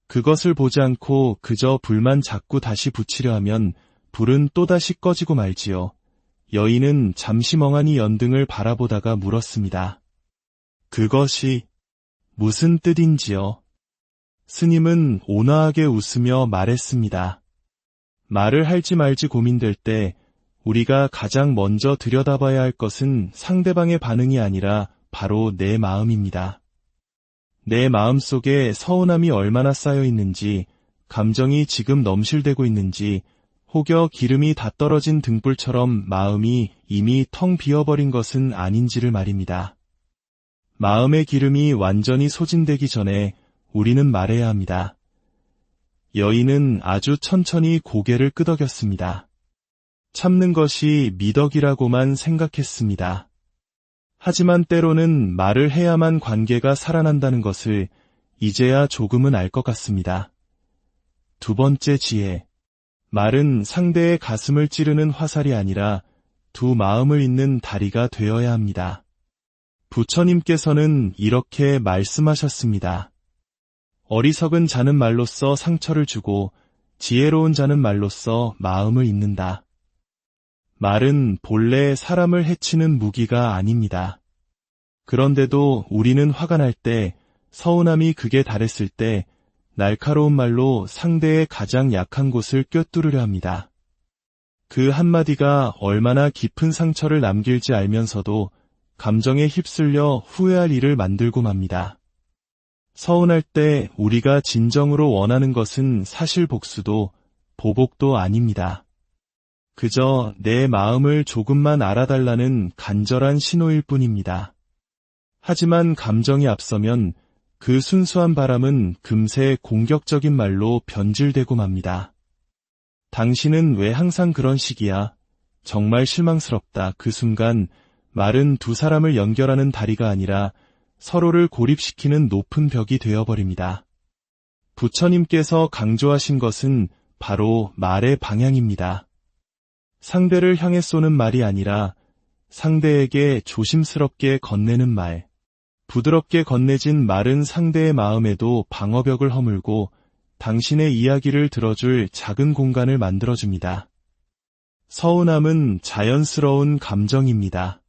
Speaker 1: 그것을 보지 않고 그저 불만 자꾸 다시 붙이려 하면 불은 또다시 꺼지고 말지요. 여인은 잠시 멍하니 연등을 바라보다가 물었습니다. 그것이 무슨 뜻인지요? 스님은 온화하게 웃으며 말했습니다. 말을 할지 말지 고민될 때 우리가 가장 먼저 들여다봐야 할 것은 상대방의 반응이 아니라 바로 내 마음입니다. 내 마음 속에 서운함이 얼마나 쌓여 있는지, 감정이 지금 넘실대고 있는지, 혹여 기름이 다 떨어진 등불처럼 마음이 이미 텅 비어버린 것은 아닌지를 말입니다. 마음의 기름이 완전히 소진되기 전에 우리는 말해야 합니다. 여인은 아주 천천히 고개를 끄덕였습니다. 참는 것이 미덕이라고만 생각했습니다. 하지만 때로는 말을 해야만 관계가 살아난다는 것을 이제야 조금은 알 것 같습니다. 두 번째 지혜. 말은 상대의 가슴을 찌르는 화살이 아니라 두 마음을 잇는 다리가 되어야 합니다. 부처님께서는 이렇게 말씀하셨습니다. 어리석은 자는 말로써 상처를 주고 지혜로운 자는 말로써 마음을 잇는다. 말은 본래 사람을 해치는 무기가 아닙니다. 그런데도 우리는 화가 날 때, 서운함이 극에 달했을 때 날카로운 말로 상대의 가장 약한 곳을 꿰뚫으려 합니다. 그 한마디가 얼마나 깊은 상처를 남길지 알면서도 감정에 휩쓸려 후회할 일을 만들고 맙니다. 서운할 때 우리가 진정으로 원하는 것은 사실 복수도 보복도 아닙니다. 그저 내 마음을 조금만 알아달라는 간절한 신호일 뿐입니다. 하지만 감정이 앞서면 그 순수한 바람은 금세 공격적인 말로 변질되고 맙니다. 당신은 왜 항상 그런 식이야? 정말 실망스럽다. 그 순간 말은 두 사람을 연결하는 다리가 아니라 서로를 고립시키는 높은 벽이 되어버립니다. 부처님께서 강조하신 것은 바로 말의 방향입니다. 상대를 향해 쏘는 말이 아니라 상대에게 조심스럽게 건네는 말. 부드럽게 건네진 말은 상대의 마음에도 방어벽을 허물고 당신의 이야기를 들어줄 작은 공간을 만들어줍니다. 서운함은 자연스러운 감정입니다.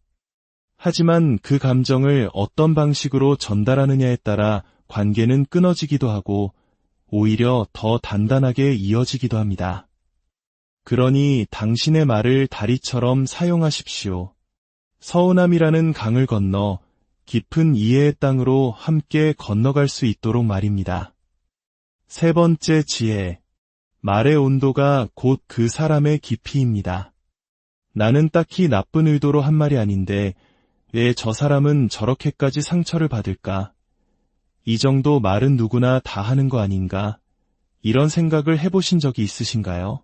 Speaker 1: 하지만 그 감정을 어떤 방식으로 전달하느냐에 따라 관계는 끊어지기도 하고 오히려 더 단단하게 이어지기도 합니다. 그러니 당신의 말을 다리처럼 사용하십시오. 서운함이라는 강을 건너 깊은 이해의 땅으로 함께 건너갈 수 있도록 말입니다. 세 번째 지혜. 말의 온도가 곧 그 사람의 깊이입니다. 나는 딱히 나쁜 의도로 한 말이 아닌데 왜 저 사람은 저렇게까지 상처를 받을까? 이 정도 말은 누구나 다 하는 거 아닌가? 이런 생각을 해보신 적이 있으신가요?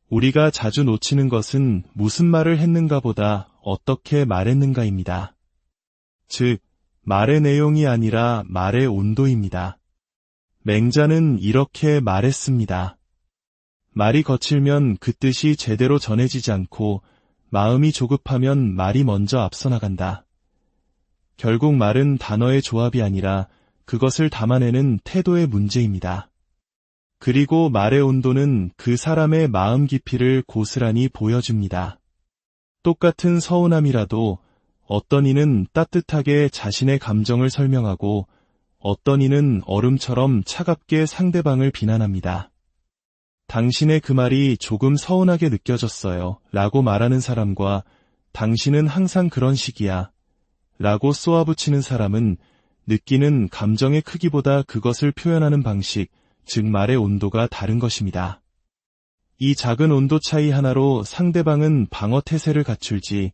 Speaker 1: 우리가 자주 놓치는 것은 무슨 말을 했는가 보다 어떻게 말했는가입니다. 즉, 말의 내용이 아니라 말의 온도입니다. 맹자는 이렇게 말했습니다. 말이 거칠면 그 뜻이 제대로 전해지지 않고 마음이 조급하면 말이 먼저 앞서 나간다. 결국 말은 단어의 조합이 아니라 그것을 담아내는 태도의 문제입니다. 그리고 말의 온도는 그 사람의 마음 깊이를 고스란히 보여줍니다. 똑같은 서운함이라도 어떤 이는 따뜻하게 자신의 감정을 설명하고 어떤 이는 얼음처럼 차갑게 상대방을 비난합니다. 당신의 그 말이 조금 서운하게 느껴졌어요 라고 말하는 사람과 당신은 항상 그런 식이야 라고 쏘아붙이는 사람은 느끼는 감정의 크기보다 그것을 표현하는 방식, 즉 말의 온도가 다른 것입니다. 이 작은 온도 차이 하나로 상대방은 방어 태세를 갖출지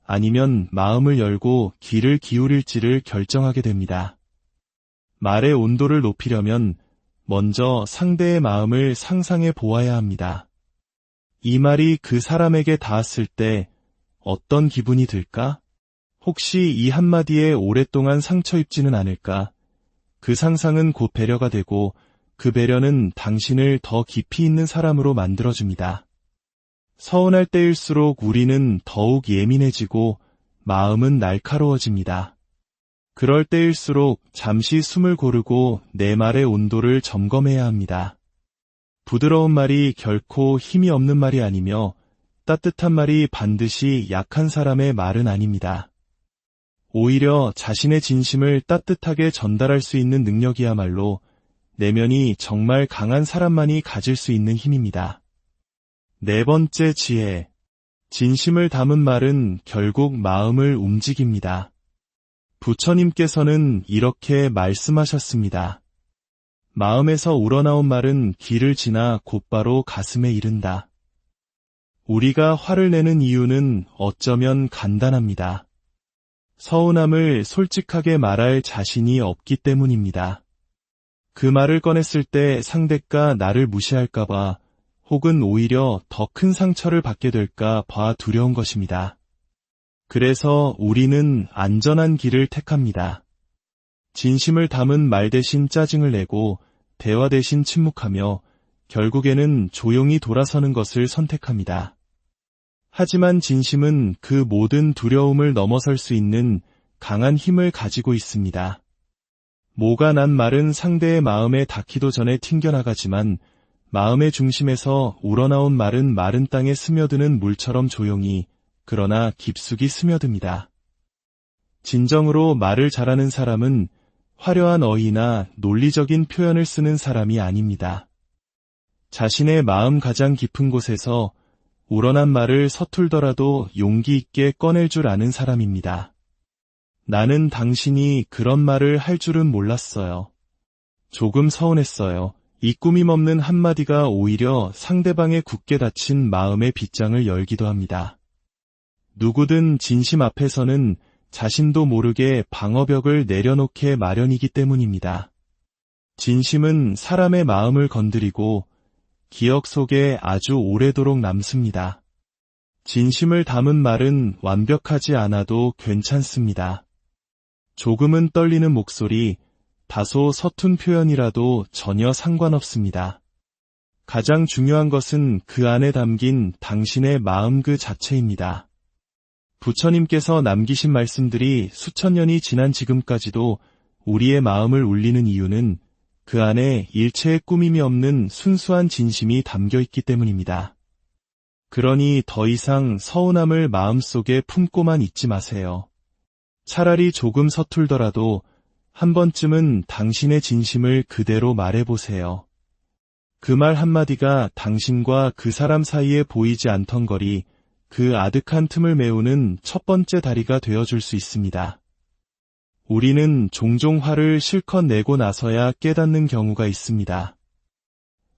Speaker 1: 아니면 마음을 열고 귀를 기울일지를 결정하게 됩니다. 말의 온도를 높이려면 먼저 상대의 마음을 상상해 보아야 합니다. 이 말이 그 사람에게 닿았을 때 어떤 기분이 들까? 혹시 이 한마디에 오랫동안 상처 입지는 않을까? 그 상상은 곧 배려가 되고 그 배려는 당신을 더 깊이 있는 사람으로 만들어줍니다. 서운할 때일수록 우리는 더욱 예민해지고 마음은 날카로워집니다. 그럴 때일수록 잠시 숨을 고르고 내 말의 온도를 점검해야 합니다. 부드러운 말이 결코 힘이 없는 말이 아니며 따뜻한 말이 반드시 약한 사람의 말은 아닙니다. 오히려 자신의 진심을 따뜻하게 전달할 수 있는 능력이야말로 내면이 정말 강한 사람만이 가질 수 있는 힘입니다. 네 번째 지혜. 진심을 담은 말은 결국 마음을 움직입니다. 부처님께서는 이렇게 말씀하셨습니다. 마음에서 우러나온 말은 길을 지나 곧바로 가슴에 이른다. 우리가 화를 내는 이유는 어쩌면 간단합니다. 서운함을 솔직하게 말할 자신이 없기 때문입니다. 그 말을 꺼냈을 때 상대가 나를 무시할까봐 혹은 오히려 더 큰 상처를 받게 될까 봐 두려운 것입니다. 그래서 우리는 안전한 길을 택합니다. 진심을 담은 말 대신 짜증을 내고 대화 대신 침묵하며 결국에는 조용히 돌아서는 것을 선택합니다. 하지만 진심은 그 모든 두려움을 넘어설 수 있는 강한 힘을 가지고 있습니다. 모가 난 말은 상대의 마음에 닿기도 전에 튕겨나가지만 마음의 중심에서 우러나온 말은 마른 땅에 스며드는 물처럼 조용히 그러나 깊숙이 스며듭니다. 진정으로 말을 잘하는 사람은 화려한 어휘나 논리적인 표현을 쓰는 사람이 아닙니다. 자신의 마음 가장 깊은 곳에서 우러난 말을 서툴더라도 용기 있게 꺼낼 줄 아는 사람입니다. 나는 당신이 그런 말을 할 줄은 몰랐어요. 조금 서운했어요. 이 꾸밈 없는 한마디가 오히려 상대방의 굳게 닫힌 마음의 빗장을 열기도 합니다. 누구든 진심 앞에서는 자신도 모르게 방어벽을 내려놓게 마련이기 때문입니다. 진심은 사람의 마음을 건드리고 기억 속에 아주 오래도록 남습니다. 진심을 담은 말은 완벽하지 않아도 괜찮습니다. 조금은 떨리는 목소리, 다소 서툰 표현이라도 전혀 상관없습니다. 가장 중요한 것은 그 안에 담긴 당신의 마음 그 자체입니다. 부처님께서 남기신 말씀들이 수천 년이 지난 지금까지도 우리의 마음을 울리는 이유는 그 안에 일체의 꾸밈이 없는 순수한 진심이 담겨 있기 때문입니다. 그러니 더 이상 서운함을 마음속에 품고만 있지 마세요. 차라리 조금 서툴더라도 한 번쯤은 당신의 진심을 그대로 말해보세요. 그 말 한마디가 당신과 그 사람 사이에 보이지 않던 거리, 그 아득한 틈을 메우는 첫 번째 다리가 되어줄 수 있습니다. 우리는 종종 화를 실컷 내고 나서야 깨닫는 경우가 있습니다.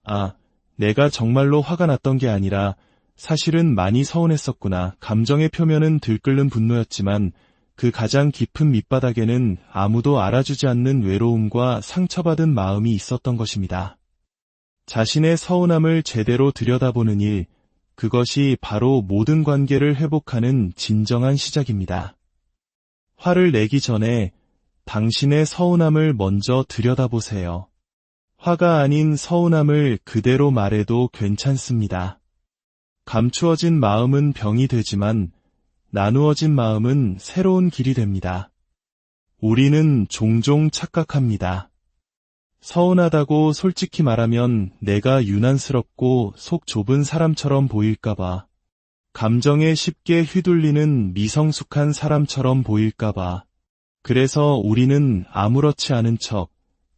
Speaker 1: 아, 내가 정말로 화가 났던 게 아니라 사실은 많이 서운했었구나. 감정의 표면은 들끓는 분노였지만 그 가장 깊은 밑바닥에는 아무도 알아주지 않는 외로움과 상처받은 마음이 있었던 것입니다. 자신의 서운함을 제대로 들여다보는 일, 그것이 바로 모든 관계를 회복하는 진정한 시작입니다. 화를 내기 전에 당신의 서운함을 먼저 들여다보세요. 화가 아닌 서운함을 그대로 말해도 괜찮습니다. 감추어진 마음은 병이 되지만 나누어진 마음은 새로운 길이 됩니다. 우리는 종종 착각합니다. 서운하다고 솔직히 말하면 내가 유난스럽고 속 좁은 사람처럼 보일까봐, 감정에 쉽게 휘둘리는 미성숙한 사람처럼 보일까봐, 그래서 우리는 아무렇지 않은 척,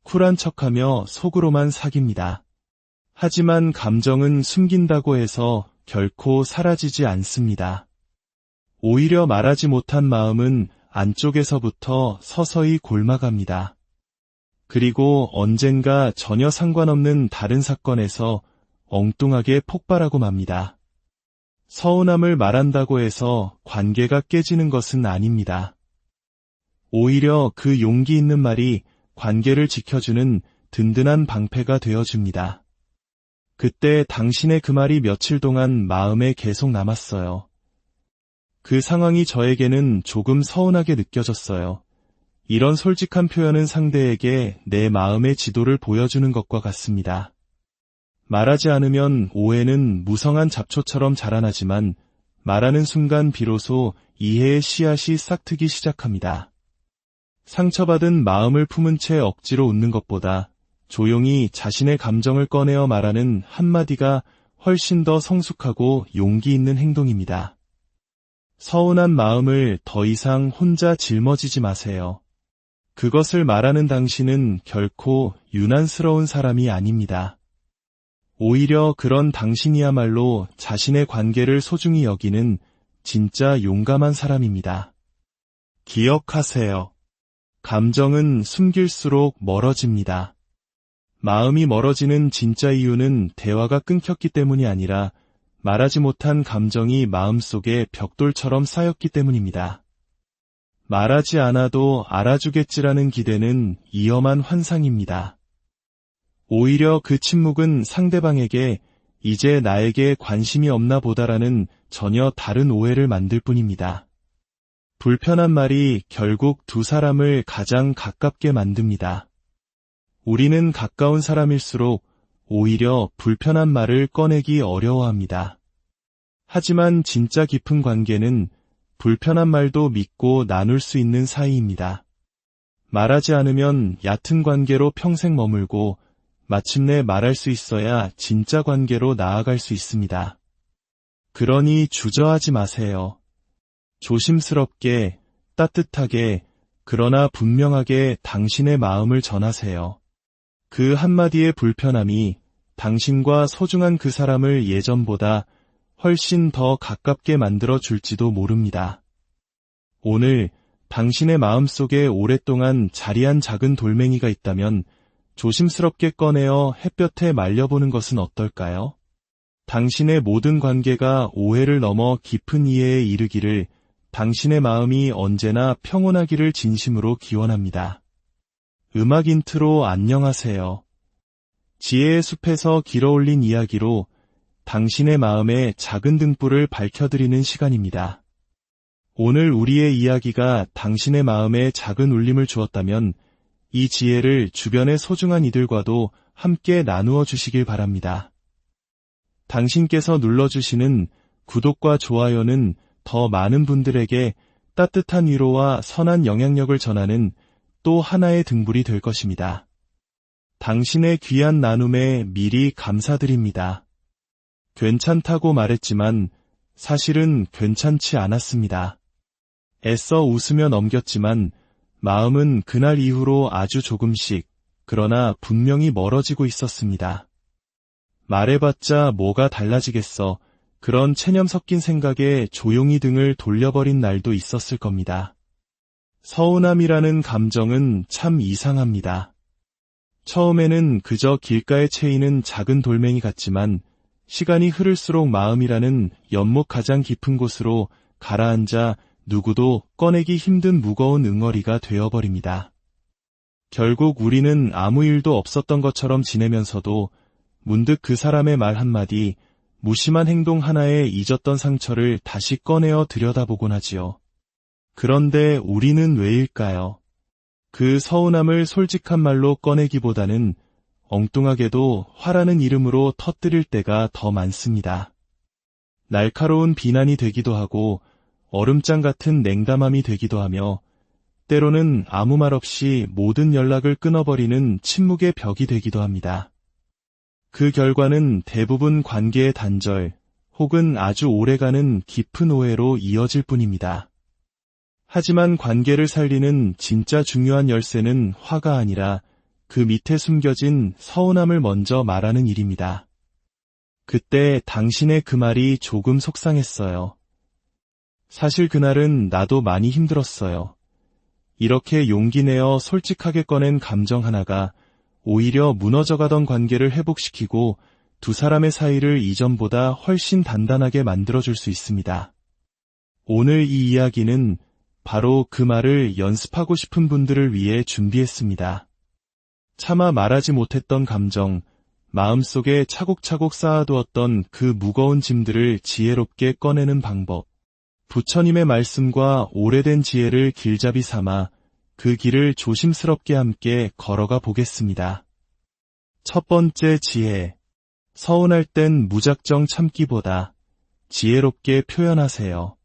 Speaker 1: 쿨한 척하며 속으로만 사깁니다. 하지만 감정은 숨긴다고 해서 결코 사라지지 않습니다. 오히려 말하지 못한 마음은 안쪽에서부터 서서히 골마갑니다. 그리고 언젠가 전혀 상관없는 다른 사건에서 엉뚱하게 폭발하고 맙니다. 서운함을 말한다고 해서 관계가 깨지는 것은 아닙니다. 오히려 그 용기 있는 말이 관계를 지켜주는 든든한 방패가 되어줍니다. 그때 당신의 그 말이 며칠 동안 마음에 계속 남았어요. 그 상황이 저에게는 조금 서운하게 느껴졌어요. 이런 솔직한 표현은 상대에게 내 마음의 지도를 보여주는 것과 같습니다. 말하지 않으면 오해는 무성한 잡초처럼 자라나지만 말하는 순간 비로소 이해의 씨앗이 싹트기 시작합니다. 상처받은 마음을 품은 채 억지로 웃는 것보다 조용히 자신의 감정을 꺼내어 말하는 한마디가 훨씬 더 성숙하고 용기 있는 행동입니다. 서운한 마음을 더 이상 혼자 짊어지지 마세요. 그것을 말하는 당신은 결코 유난스러운 사람이 아닙니다. 오히려 그런 당신이야말로 자신의 관계를 소중히 여기는 진짜 용감한 사람입니다. 기억하세요. 감정은 숨길수록 멀어집니다. 마음이 멀어지는 진짜 이유는 대화가 끊겼기 때문이 아니라 말하지 못한 감정이 마음속에 벽돌처럼 쌓였기 때문입니다. 말하지 않아도 알아주겠지라는 기대는 위험한 환상입니다. 오히려 그 침묵은 상대방에게 이제 나에게 관심이 없나 보다라는 전혀 다른 오해를 만들 뿐입니다. 불편한 말이 결국 두 사람을 가장 가깝게 만듭니다. 우리는 가까운 사람일수록 오히려 불편한 말을 꺼내기 어려워합니다. 하지만 진짜 깊은 관계는 불편한 말도 믿고 나눌 수 있는 사이입니다. 말하지 않으면 얕은 관계로 평생 머물고 마침내 말할 수 있어야 진짜 관계로 나아갈 수 있습니다. 그러니 주저하지 마세요. 조심스럽게, 따뜻하게, 그러나 분명하게 당신의 마음을 전하세요. 그 한마디의 불편함이 당신과 소중한 그 사람을 예전보다 훨씬 더 가깝게 만들어 줄지도 모릅니다. 오늘 당신의 마음속에 오랫동안 자리한 작은 돌멩이가 있다면 조심스럽게 꺼내어 햇볕에 말려보는 것은 어떨까요? 당신의 모든 관계가 오해를 넘어 깊은 이해에 이르기를 당신의 마음이 언제나 평온하기를 진심으로 기원합니다. 음악 인트로 안녕하세요. 지혜의 숲에서 길어올린 이야기로 당신의 마음에 작은 등불을 밝혀드리는 시간입니다. 오늘 우리의 이야기가 당신의 마음에 작은 울림을 주었다면 이 지혜를 주변의 소중한 이들과도 함께 나누어 주시길 바랍니다. 당신께서 눌러주시는 구독과 좋아요는 더 많은 분들에게 따뜻한 위로와 선한 영향력을 전하는 또 하나의 등불이 될 것입니다. 당신의 귀한 나눔에 미리 감사드립니다. 괜찮다고 말했지만 사실은 괜찮지 않았습니다. 애써 웃으며 넘겼지만 마음은 그날 이후로 아주 조금씩, 그러나 분명히 멀어지고 있었습니다. 말해봤자 뭐가 달라지겠어. 그런 체념 섞인 생각에 조용히 등을 돌려버린 날도 있었을 겁니다. 서운함이라는 감정은 참 이상합니다. 처음에는 그저 길가에 채이는 작은 돌멩이 같지만 시간이 흐를수록 마음이라는 연못 가장 깊은 곳으로 가라앉아 누구도 꺼내기 힘든 무거운 응어리가 되어버립니다. 결국 우리는 아무 일도 없었던 것처럼 지내면서도 문득 그 사람의 말 한마디, 무심한 행동 하나에 잊었던 상처를 다시 꺼내어 들여다보곤 하지요. 그런데 우리는 왜일까요? 그 서운함을 솔직한 말로 꺼내기보다는 엉뚱하게도 화라는 이름으로 터뜨릴 때가 더 많습니다. 날카로운 비난이 되기도 하고 얼음장 같은 냉담함이 되기도 하며 때로는 아무 말 없이 모든 연락을 끊어버리는 침묵의 벽이 되기도 합니다. 그 결과는 대부분 관계의 단절 혹은 아주 오래가는 깊은 오해로 이어질 뿐입니다. 하지만 관계를 살리는 진짜 중요한 열쇠는 화가 아니라 그 밑에 숨겨진 서운함을 먼저 말하는 일입니다. 그때 당신의 그 말이 조금 속상했어요. 사실 그날은 나도 많이 힘들었어요. 이렇게 용기 내어 솔직하게 꺼낸 감정 하나가 오히려 무너져가던 관계를 회복시키고 두 사람의 사이를 이전보다 훨씬 단단하게 만들어줄 수 있습니다. 오늘 이 이야기는 바로 그 말을 연습하고 싶은 분들을 위해 준비했습니다. 차마 말하지 못했던 감정, 마음속에 차곡차곡 쌓아두었던 그 무거운 짐들을 지혜롭게 꺼내는 방법. 부처님의 말씀과 오래된 지혜를 길잡이 삼아 그 길을 조심스럽게 함께 걸어가 보겠습니다. 첫 번째 지혜. 서운할 땐 무작정 참기보다 지혜롭게 표현하세요.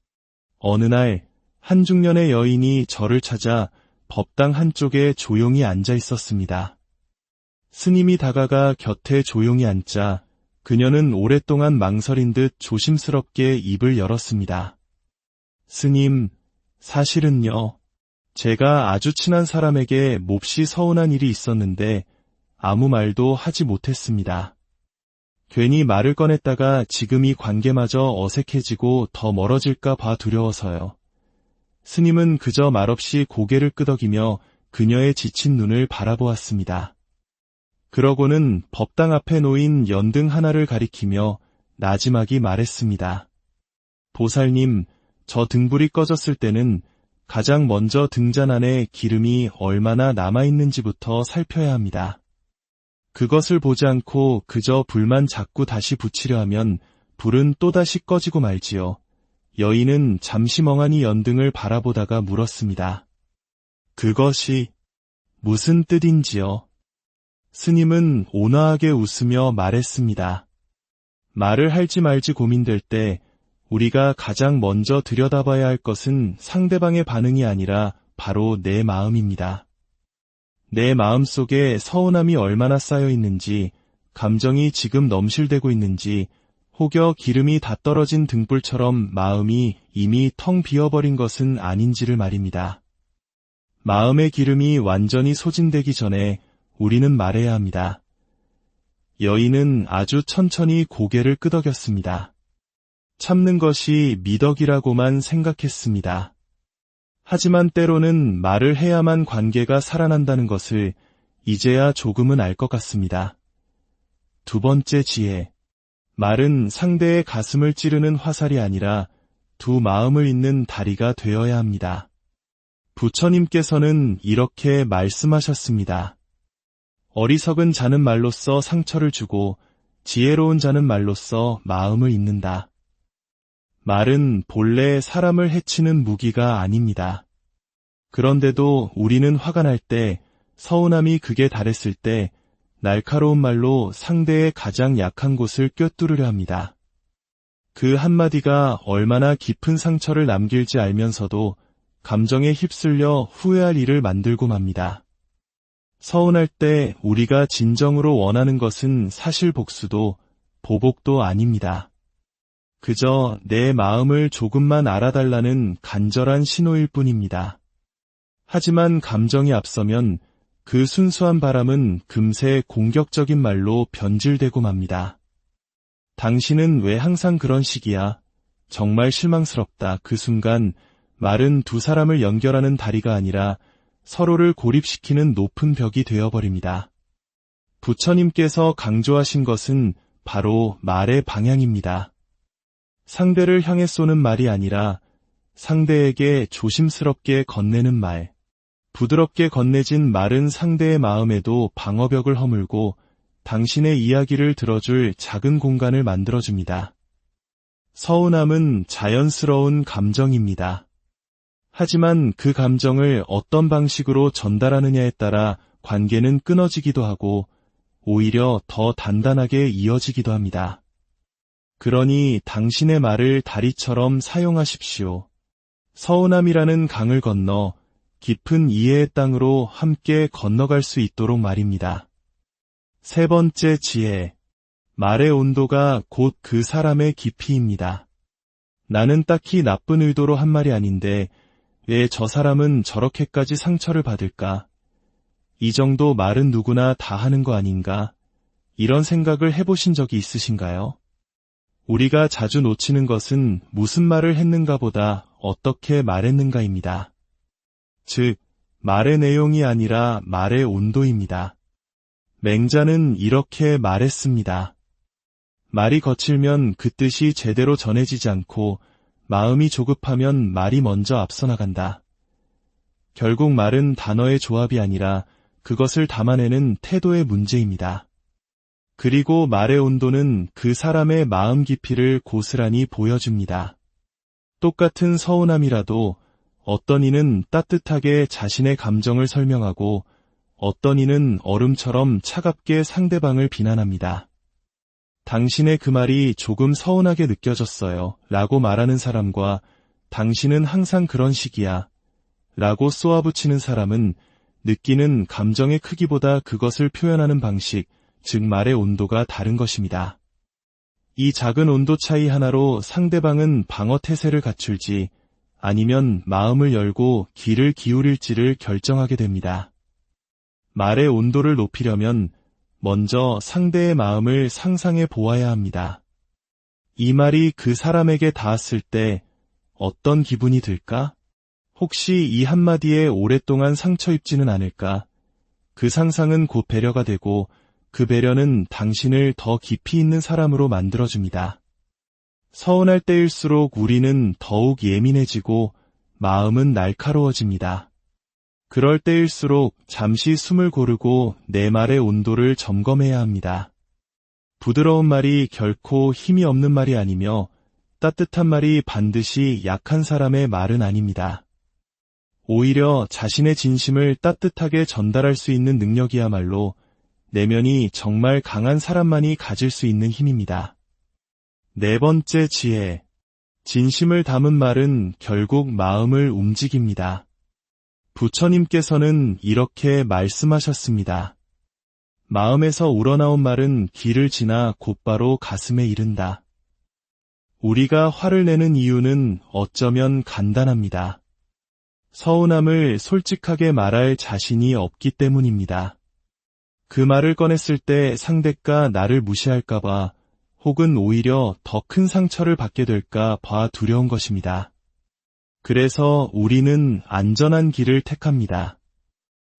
Speaker 1: 어느 날 한 중년의 여인이 절을 찾아 법당 한쪽에 조용히 앉아 있었습니다. 스님이 다가가 곁에 조용히 앉자 그녀는 오랫동안 망설인 듯 조심스럽게 입을 열었습니다. 스님, 사실은요. 제가 아주 친한 사람에게 몹시 서운한 일이 있었는데 아무 말도 하지 못했습니다. 괜히 말을 꺼냈다가 지금 이 관계마저 어색해지고 더 멀어질까 봐 두려워서요. 스님은 그저 말없이 고개를 끄덕이며 그녀의 지친 눈을 바라보았습니다. 그러고는 법당 앞에 놓인 연등 하나를 가리키며 나지막이 말했습니다. 보살님, 저 등불이 꺼졌을 때는 가장 먼저 등잔 안에 기름이 얼마나 남아있는지부터 살펴야 합니다. 그것을 보지 않고 그저 불만 자꾸 다시 붙이려 하면 불은 또다시 꺼지고 말지요. 여인은 잠시 멍하니 연등을 바라보다가 물었습니다. 그것이 무슨 뜻인지요? 스님은 온화하게 웃으며 말했습니다. 말을 할지 말지 고민될 때 우리가 가장 먼저 들여다봐야 할 것은 상대방의 반응이 아니라 바로 내 마음입니다. 내 마음 속에 서운함이 얼마나 쌓여 있는지, 감정이 지금 넘실대고 있는지, 혹여 기름이 다 떨어진 등불처럼 마음이 이미 텅 비어버린 것은 아닌지를 말입니다. 마음의 기름이 완전히 소진되기 전에 우리는 말해야 합니다. 여인은 아주 천천히 고개를 끄덕였습니다. 참는 것이 미덕이라고만 생각했습니다. 하지만 때로는 말을 해야만 관계가 살아난다는 것을 이제야 조금은 알 것 같습니다. 두 번째 지혜. 말은 상대의 가슴을 찌르는 화살이 아니라 두 마음을 잇는 다리가 되어야 합니다. 부처님께서는 이렇게 말씀하셨습니다. 어리석은 자는 말로써 상처를 주고 지혜로운 자는 말로써 마음을 잇는다. 말은 본래 사람을 해치는 무기가 아닙니다. 그런데도 우리는 화가 날 때, 서운함이 극에 달했을 때 날카로운 말로 상대의 가장 약한 곳을 꿰뚫으려 합니다. 그 한마디가 얼마나 깊은 상처를 남길지 알면서도 감정에 휩쓸려 후회할 일을 만들고 맙니다. 서운할 때 우리가 진정으로 원하는 것은 사실 복수도 보복도 아닙니다. 그저 내 마음을 조금만 알아달라는 간절한 신호일 뿐입니다. 하지만 감정이 앞서면 그 순수한 바람은 금세 공격적인 말로 변질되고 맙니다. 당신은 왜 항상 그런 식이야? 정말 실망스럽다. 그 순간 말은 두 사람을 연결하는 다리가 아니라 서로를 고립시키는 높은 벽이 되어버립니다. 부처님께서 강조하신 것은 바로 말의 방향입니다. 상대를 향해 쏘는 말이 아니라 상대에게 조심스럽게 건네는 말. 부드럽게 건네진 말은 상대의 마음에도 방어벽을 허물고 당신의 이야기를 들어줄 작은 공간을 만들어줍니다. 서운함은 자연스러운 감정입니다. 하지만 그 감정을 어떤 방식으로 전달하느냐에 따라 관계는 끊어지기도 하고 오히려 더 단단하게 이어지기도 합니다. 그러니 당신의 말을 다리처럼 사용하십시오. 서운함이라는 강을 건너 깊은 이해의 땅으로 함께 건너갈 수 있도록 말입니다. 세 번째 지혜. 말의 온도가 곧 그 사람의 깊이입니다. 나는 딱히 나쁜 의도로 한 말이 아닌데 왜 저 사람은 저렇게까지 상처를 받을까? 이 정도 말은 누구나 다 하는 거 아닌가? 이런 생각을 해보신 적이 있으신가요? 우리가 자주 놓치는 것은 무슨 말을 했는가 보다 어떻게 말했는가입니다. 즉, 말의 내용이 아니라 말의 온도입니다. 맹자는 이렇게 말했습니다. 말이 거칠면 그 뜻이 제대로 전해지지 않고 마음이 조급하면 말이 먼저 앞서 나간다. 결국 말은 단어의 조합이 아니라 그것을 담아내는 태도의 문제입니다. 그리고 말의 온도는 그 사람의 마음 깊이를 고스란히 보여줍니다. 똑같은 서운함이라도 어떤 이는 따뜻하게 자신의 감정을 설명하고 어떤 이는 얼음처럼 차갑게 상대방을 비난합니다. 당신의 그 말이 조금 서운하게 느껴졌어요 라고 말하는 사람과 당신은 항상 그런 식이야 라고 쏘아붙이는 사람은 느끼는 감정의 크기보다 그것을 표현하는 방식, 즉 말의 온도가 다른 것입니다. 이 작은 온도 차이 하나로 상대방은 방어 태세를 갖출지 아니면 마음을 열고 귀를 기울일지를 결정하게 됩니다. 말의 온도를 높이려면 먼저 상대의 마음을 상상해 보아야 합니다. 이 말이 그 사람에게 닿았을 때 어떤 기분이 들까? 혹시 이 한마디에 오랫동안 상처 입지는 않을까? 그 상상은 곧 배려가 되고 그 배려는 당신을 더 깊이 있는 사람으로 만들어줍니다. 서운할 때일수록 우리는 더욱 예민해지고 마음은 날카로워집니다. 그럴 때일수록 잠시 숨을 고르고 내 말의 온도를 점검해야 합니다. 부드러운 말이 결코 힘이 없는 말이 아니며 따뜻한 말이 반드시 약한 사람의 말은 아닙니다. 오히려 자신의 진심을 따뜻하게 전달할 수 있는 능력이야말로 내면이 정말 강한 사람만이 가질 수 있는 힘입니다. 네 번째 지혜. 진심을 담은 말은 결국 마음을 움직입니다. 부처님께서는 이렇게 말씀하셨습니다. 마음에서 우러나온 말은 귀를 지나 곧바로 가슴에 이른다. 우리가 화를 내는 이유는 어쩌면 간단합니다. 서운함을 솔직하게 말할 자신이 없기 때문입니다. 그 말을 꺼냈을 때 상대가 나를 무시할까봐 혹은 오히려 더 큰 상처를 받게 될까 봐 두려운 것입니다. 그래서 우리는 안전한 길을 택합니다.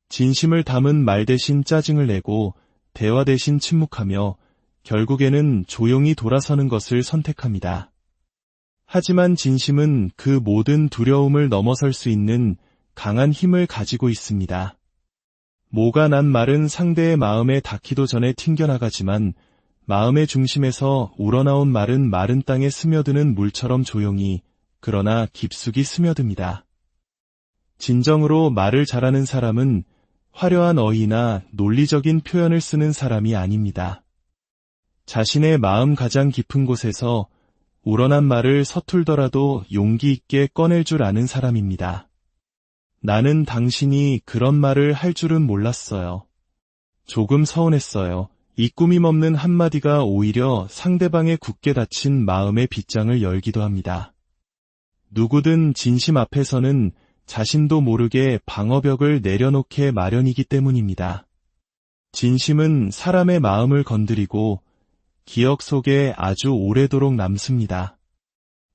Speaker 1: 진심을 담은 말 대신 짜증을 내고 대화 대신 침묵하며 결국에는 조용히 돌아서는 것을 선택합니다. 하지만 진심은 그 모든 두려움을 넘어설 수 있는 강한 힘을 가지고 있습니다. 모가 난 말은 상대의 마음에 닿기도 전에 튕겨나가지만 마음의 중심에서 우러나온 말은 마른 땅에 스며드는 물처럼 조용히 그러나 깊숙이 스며듭니다. 진정으로 말을 잘하는 사람은 화려한 어휘나 논리적인 표현을 쓰는 사람이 아닙니다. 자신의 마음 가장 깊은 곳에서 우러난 말을 서툴더라도 용기 있게 꺼낼 줄 아는 사람입니다. 나는 당신이 그런 말을 할 줄은 몰랐어요. 조금 서운했어요. 이 꾸밈 없는 한마디가 오히려 상대방의 굳게 닫힌 마음의 빗장을 열기도 합니다. 누구든 진심 앞에서는 자신도 모르게 방어벽을 내려놓게 마련이기 때문입니다. 진심은 사람의 마음을 건드리고 기억 속에 아주 오래도록 남습니다.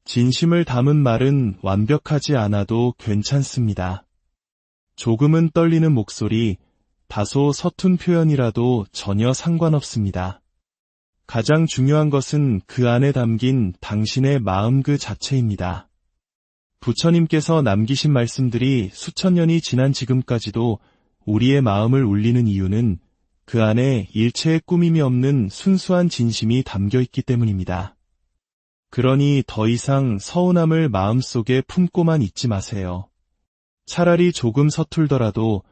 Speaker 1: 진심을 담은 말은 완벽하지 않아도 괜찮습니다. 조금은 떨리는 목소리, 다소 서툰 표현이라도 전혀 상관없습니다. 가장 중요한 것은 그 안에 담긴 당신의 마음 그 자체입니다. 부처님께서 남기신 말씀들이 수천 년이 지난 지금까지도 우리의 마음을 울리는 이유는 그 안에 일체의 꾸밈이 없는 순수한 진심이 담겨 있기 때문입니다. 그러니 더 이상 서운함을 마음속에 품고만 있지 마세요. 차라리 조금 서툴더라도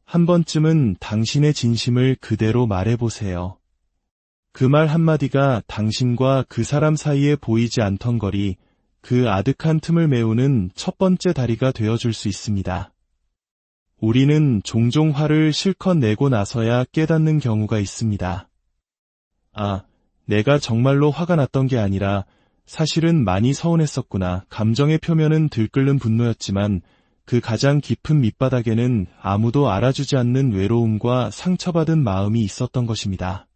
Speaker 1: 한 번쯤은 당신의 진심을 그대로 말해보세요. 그 말 한마디가 당신과 그 사람 사이에 보이지 않던 거리, 그 아득한 틈을 메우는 첫 번째 다리가 되어줄 수 있습니다. 우리는 종종 화를 실컷 내고 나서야 깨닫는 경우가 있습니다. 아, 내가 정말로 화가 났던 게 아니라 사실은 많이 서운했었구나. 감정의 표면은 들끓는 분노였지만 그 가장 깊은 밑바닥에는 아무도 알아주지 않는 외로움과 상처받은 마음이 있었던 것입니다.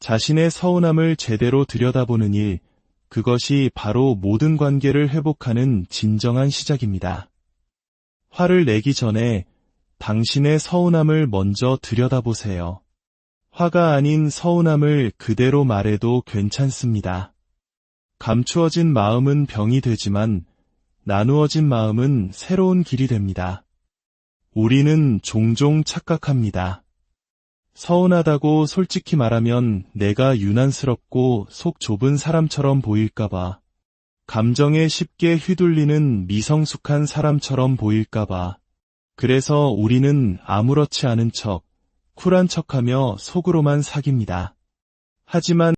Speaker 1: 자신의 서운함을 제대로 들여다보는 일, 그것이 바로 모든 관계를 회복하는 진정한 시작입니다. 화를 내기 전에 당신의 서운함을 먼저 들여다보세요. 화가 아닌 서운함을 그대로 말해도 괜찮습니다. 감추어진 마음은 병이 되지만 나누어진 마음은 새로운 길이 됩니다. 우리는 종종 착각합니다. 서운하다고 솔직히 말하면 내가 유난스럽고 속 좁은 사람처럼 보일까봐, 감정에 쉽게 휘둘리는 미성숙한 사람처럼 보일까봐, 그래서 우리는 아무렇지 않은 척, 쿨한 척하며 속으로만 사깁니다. 하지만